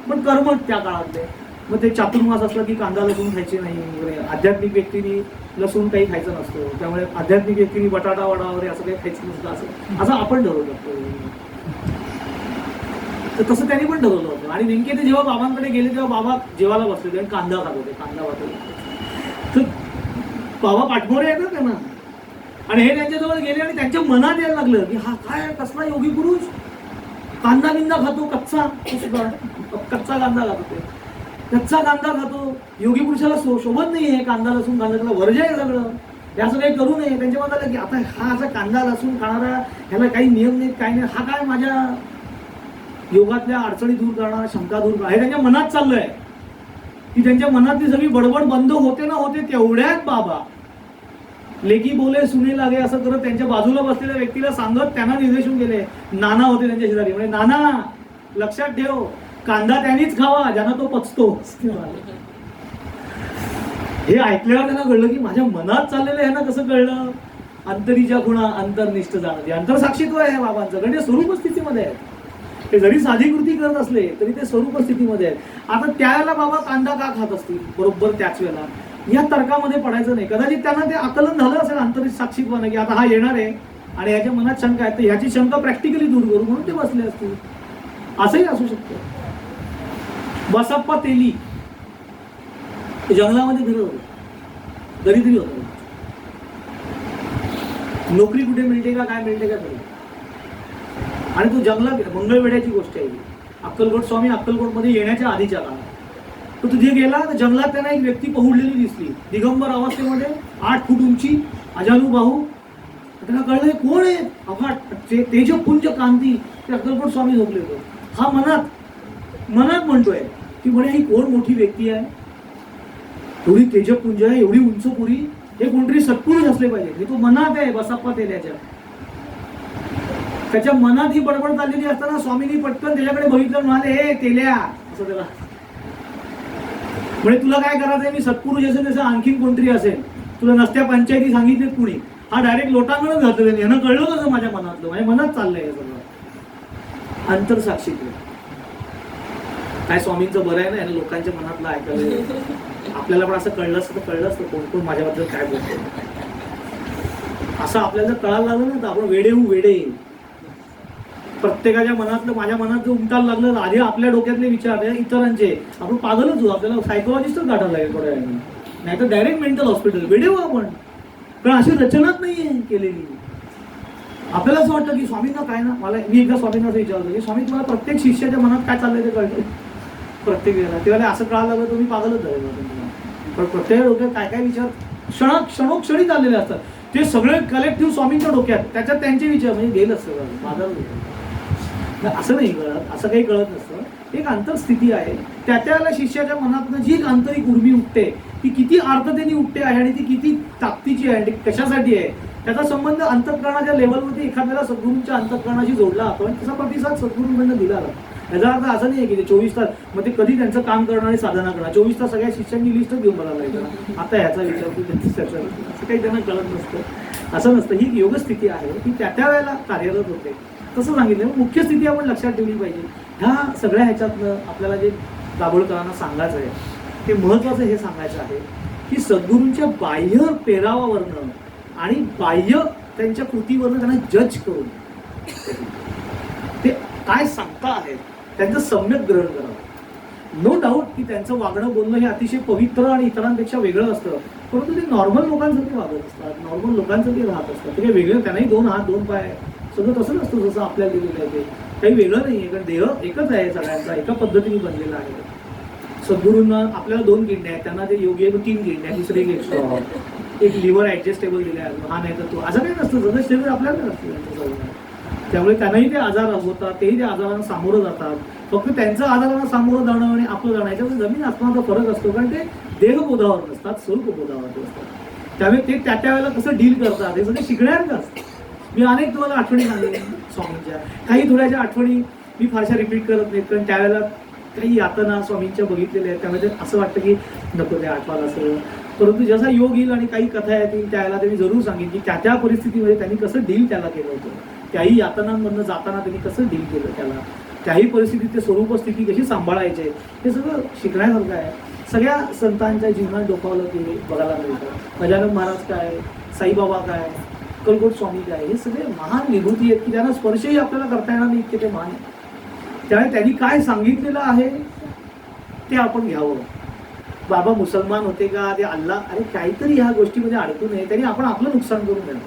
पण कर्म त्या काळातले. मग ते चातुर्मास असलं की कांदा लसूण खायचे नाही वगैरे. आध्यात्मिक व्यक्तीने लसूण काही खायचं नसतं त्यामुळे आध्यात्मिक व्यक्तीने बटाटा वडा वगैरे असं काही खायचं नसतं असं आपण ठरवलं होतं. तर तसं त्यांनी पण ठरवलं होतं. आणि नेमके ते जेव्हा बाबांकडे गेले तेव्हा बाबा जेवायला बसले होते आणि कांदा खात होते. कांदा वाटत तर बाबा पाठमोरे आहेत ना त्यांना आणि हे त्यांच्याजवळ गेले आणि त्यांच्या मनात यायला लागलं की हा काय कसला योगी पुरुष कांदा बिंदा खातो कच्चा कांदा खातो. कच्चा कांदा खातो. योगी पुरुषाला शोभत नाही आहे कांदा लसूण खाणं. त्याला वर्ज आहे सगळं. हे असं काही करू नये. त्यांच्या मनात आलं की आता हा असा कांदा लसूण खाणारा ह्याला काही नियम नाहीत काही नाही. हा काय माझ्या योगातल्या अडचणी दूर करणारा शंका दूर करणार हे त्यांच्या मनात चाललंय की त्यांच्या मनातली सगळी बडबड बंद होते ना होते तेवढ्यात बाबा लेकी बोले सुने लागे असं करत त्यांच्या बाजूला बसलेल्या व्यक्तीला सांगत त्यांना निर्देशून गेले. नाना होते त्यांच्या शेजारी, म्हणजे नाना लक्षात ठेव, कांदा त्यांनीच खावा ज्यांना तो पचतो. हे ऐकल्यावर त्यांना कळलं की माझ्या मनात चाललेलं आहे ना. कसं कळलं? अंतरीच्या खुणा अंतर्निष्ठ जाणं, अंतरसाक्षीत्व आहे बाबांचं, कारण ते स्वरूप स्थितीमध्ये आहे. ते जरी साधी कृती करत असले तरी ते स्वरूप स्थितीमध्ये आहेत. आता त्यावेळेला बाबा कांदा का खात असतील बरोबर त्याच वेळेला, या तर्कामध्ये पडायचं नाही. कदाचित त्यांना ते आकलन झालं असेल अंतरिक साक्षीत्वानं की आता हा येणार आहे आणि याच्या मनात शंका आहे, तर ह्याची शंका प्रॅक्टिकली दूर करू म्हणून ते बसले असतील. असंही असू शकतं. बसप्पा तेली जंगलामध्ये फिरत होते, दरिद्री होतं. नोकरी कुठे मिळते का काय मिळते का तरी, आणि तो जंगलात मंगळवेढ्याची गोष्ट आहे. अक्कलकोट स्वामी अक्कलकोटमध्ये येण्याच्या आधीच्या काळात तो तिथे गेला तर जंगलात त्यांना एक व्यक्ती पहुडलेली दिसली, दिगंबर अवस्थेमध्ये, 8 फूट उंची, अजानुबाहू. त्यांना कळलं कोण आहे, अफाट तेजपुंज कांती, ते अक्कलकोट स्वामी झोपले होते. हा मनात म्हणतोय की म्हणे ही कोण मोठी व्यक्ती आहे, एवढी तेजपुंज आहे, एवढी उंच पुरी, हे कोणतरी सत्पुरुष असले पाहिजे. हे तो मनात आहे बसप्पा तेल्याच्या. त्याच्या मनात ही बडबड चाललेली असताना स्वामींनी पटकन त्याच्याकडे बघितलं, म्हणाले हे तेल्या असं त्याला, म्हणजे तुला काय करायचंय, मी सत्पुरुष असेल तसं आणखीन कोणतरी असेल, तुला नसत्या पंचायती सांगितलेत कुणी. हा डायरेक्ट लोटांगणच घातलं त्यांनी. यांना कळलं कसं माझ्या मनातलं, माझ्या मनात चाललंय हे सगळं. अंतरसाक्षीत्व काय स्वामींचं बरं आहे ना, याने लोकांच्या मनातलं ऐकायला. आपल्याला पण असं कळलं असतं कोण कोण माझ्याबद्दल काय बोलतो. असं आपल्याला कळायला लागलं ना तर आपण वेडे. प्रत्येकाच्या मनातलं माझ्या मनात जर उमटायला लागलं, आधी आपल्या डोक्यातले विचार इतरांचे, आपण पागलच होऊ. आपल्याला सायकोलॉजिस्टच गाठायला लागेल थोड्या वेळाने, नाही तर डायरेक्ट मेंटल हॉस्पिटल. वेडे हो आपण, कारण अशी रचनाच नाहीये केलेली. आपल्याला असं वाटतं की स्वामींना काय ना, मी एकदा स्वामींना असं विचारलं की स्वामी तुम्हाला प्रत्येक शिष्याच्या मनात काय चाललंय ते कळतं प्रत्येक वेळेला. तेव्हा असं कळायला लागलं तुम्ही पागलच झाले. पण प्रत्येक डोक्यात काय काय विचार क्षणोक्षणी चाललेले असतात, ते सगळे कलेक्टिव्ह स्वामींच्या डोक्यात, त्याच्यात त्यांचे विचार म्हणजे गेलंच सगळं माझा. असं नाही कळत, असं काही कळत नसतं. एक अंतरस्थिती आहे. त्याला शिष्याच्या मनातनं जी एक आंतरिक उर्मी उठते ती किती आर्ततेने उठते आहे आणि ती किती ताकदीची आहे, कशासाठी आहे, त्याचा संबंध अंतःकरणाच्या लेवलवरती एखाद्याला सद्गुरूंच्या अंतःकरणाशी जोडला आपण, तसा प्रतिसाद सद्गुरूंकडनं दिला जातो. याचा अर्थ असं नाही आहे की ते 24 तास मग ते कधी त्यांचं काम करणार आणि साधना करणार. 24 तास सगळ्या शिष्यांनी लिस्टच घेऊन मला लागेल, आता ह्याचा विचार तू त्याचा, असं काही त्यांना कळत नसतं. असं नसतं. ही योगस्थिती आहे, ती त्या वेळेला कार्यरत होते. तसं सांगितलं. मुख्य स्थिती आपण लक्षात ठेवली पाहिजे. ह्या सगळ्या ह्याच्यातनं आपल्याला जे दाभोळकरांना सांगायचं आहे ते महत्वाचं हे सांगायचं आहे की सद्गुरूंच्या बाह्य पेरावावरनं आणि बाह्य त्यांच्या कृतीवरनं त्यांना जज करून ते काय सांगता आहेत त्यांचं सम्यक ग्रहण करावं. नो डाऊट की त्यांचं वागणं बोलणं हे अतिशय पवित्र आणि इतरांपेक्षा वेगळं असतं, परंतु ते नॉर्मल लोकांसाठी वागत असतात, नॉर्मल लोकांसाठी राहत असतात. ते काही वेगळं, त्यांनाही 2 हात 2 पाय सगळं तसं नसतं जसं आपल्याला दिलेलं आहे. ते काही वेगळं नाही आहे, कारण देह एकच आहे सगळ्यांचा, एका पद्धतीने बनलेला आहे. सद्गुरूंना आपल्याला 2 किडण्या आहेत, त्यांना ते योगी 3 किडण्या, दुसरे एक एक्स्ट्रा, एक लिव्हर ऍडजस्टेबल दिले आहे, हा नाही तर तो, असं काही नसतं. सगळं शरीर आपल्याला नसतं. त्यामुळे त्यांनाही ते आजार होतात, तेही त्या आजारांना सामोरं जातात. फक्त त्यांचं आजारांना सामोरं जाणं आणि आपलं जाणं याच्यामध्ये जमीन आसमानाचा फरक असतो, कारण ते देहबोधावर नसतात, स्वरूपबोधावर असतात. त्यामुळे ते त्या वेळेला कसं डील करतात हे सगळे शिकण्यासारखं असतं. मी अनेक तुम्हाला आठवणी सांगले स्वामींच्या, काही थोड्याशा आठवणी मी फारशा रिपीट करत नाहीत, कारण त्यावेळेला काही यातना स्वामींच्या बघितलेल्या आहेत. त्यामध्ये असं वाटतं की नको ते आठवायला असं, परंतु जसा योग येईल आणि काही कथा येतील त्यावेळेला त्यांनी जरूर सांगेन की त्या परिस्थितीमध्ये त्यांनी कसं डील त्याला केलं होतं, त्याही यातनांमधनं जाताना त्यांनी कसं डील केलं त्याला, त्याही परिस्थितीत ते स्वरूप स्थिती कशी सांभाळायचे, हे सगळं शिकण्यासारखं आहे. सगळ्या संतांच्या जीवनात डोकावलं की बघायला मिळतं. गजानन महाराज काय, साईबाबा काय, अक्कलकोट स्वामी काय, हे सगळे महान विभूती आहेत की त्यांना स्पर्शही आपल्याला करता येणार नाही इतके ते महान आहे. त्यामुळे त्यांनी काय सांगितलेलं आहे ते आपण घ्यावं. बाबा मुसलमान होते का, ते अल्लाह, अरे काहीतरी ह्या गोष्टीमध्ये अडकू नये, त्यांनी आपण आपलं नुकसान करून घ्यावं.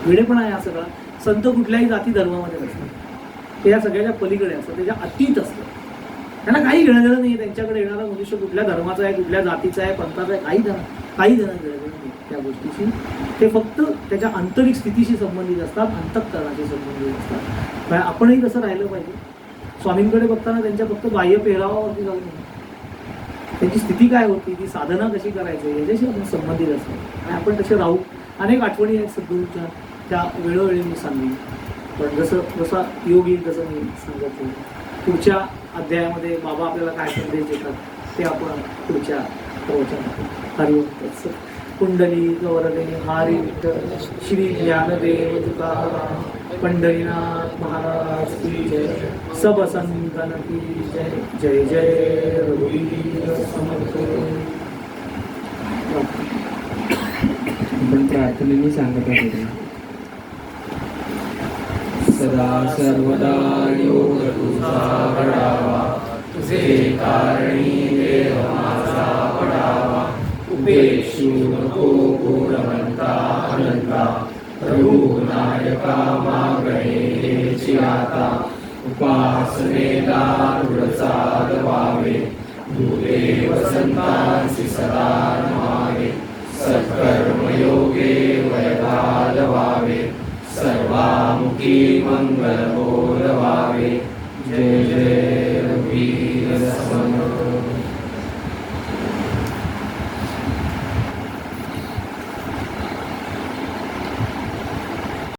वेळेपणा आहे हा सगळा. संत कुठल्याही जाती धर्मामध्ये नसतात, ते या सगळ्याच्या पलीकडे असतं, त्याच्या अतीत असतं. त्यांना काही घेणं देणं नाही. त्यांच्याकडे येणारा मनुष्य कुठल्या धर्माचा आहे, कुठल्या जातीचा आहे, पंथाचा आहे, काही देणं घेणं नाही त्या गोष्टीशी. ते फक्त त्याच्या आंतरिक स्थितीशी संबंधित असतात, अंतःकरणाशी संबंधित असतात. आपणही तसं राहिलं पाहिजे. स्वामींकडे बघताना त्यांच्या फक्त बाह्य पेहरावावरती जाऊ नये, त्यांची स्थिती काय होती, ती साधना कशी करायची याच्याशी आपण संबंधित असतो आणि आपण तसे राहू. अनेक आठवणी आहेत सद्गुरूंच्या, त्या वेळोवेळी मी सांगेन. पण जसा योग येईल तसं मी सांगत होईल. पुढच्या अध्यायामध्ये बाबा आपल्याला काय संदेश देतात ते आपण पुढच्या प्रवचनात. हरिओम तत्सत. कुंडली गौरदे हरी विठ्ठल श्री ज्ञानदेव तुकाराम पंढरीनाथ महाराज की जय. सब संतन की जय. जय जय रघुवीर समर्थ. आपण प्रार्थनेने सांगत होते. सदा सर्वदा योग तुझा घडावा, तुझे कारणी देव माझा पडावा. उपेक्षू नको गुणवंता अनंता, रघुनायका मागणे हेची आता. उपासनेला दृढ चालवावे, दुर्देव संतांची सदा नमावे. सत्कर्मयोगे वैरालवावे, सर्वामुखी मंगल बोलवावे. जय जय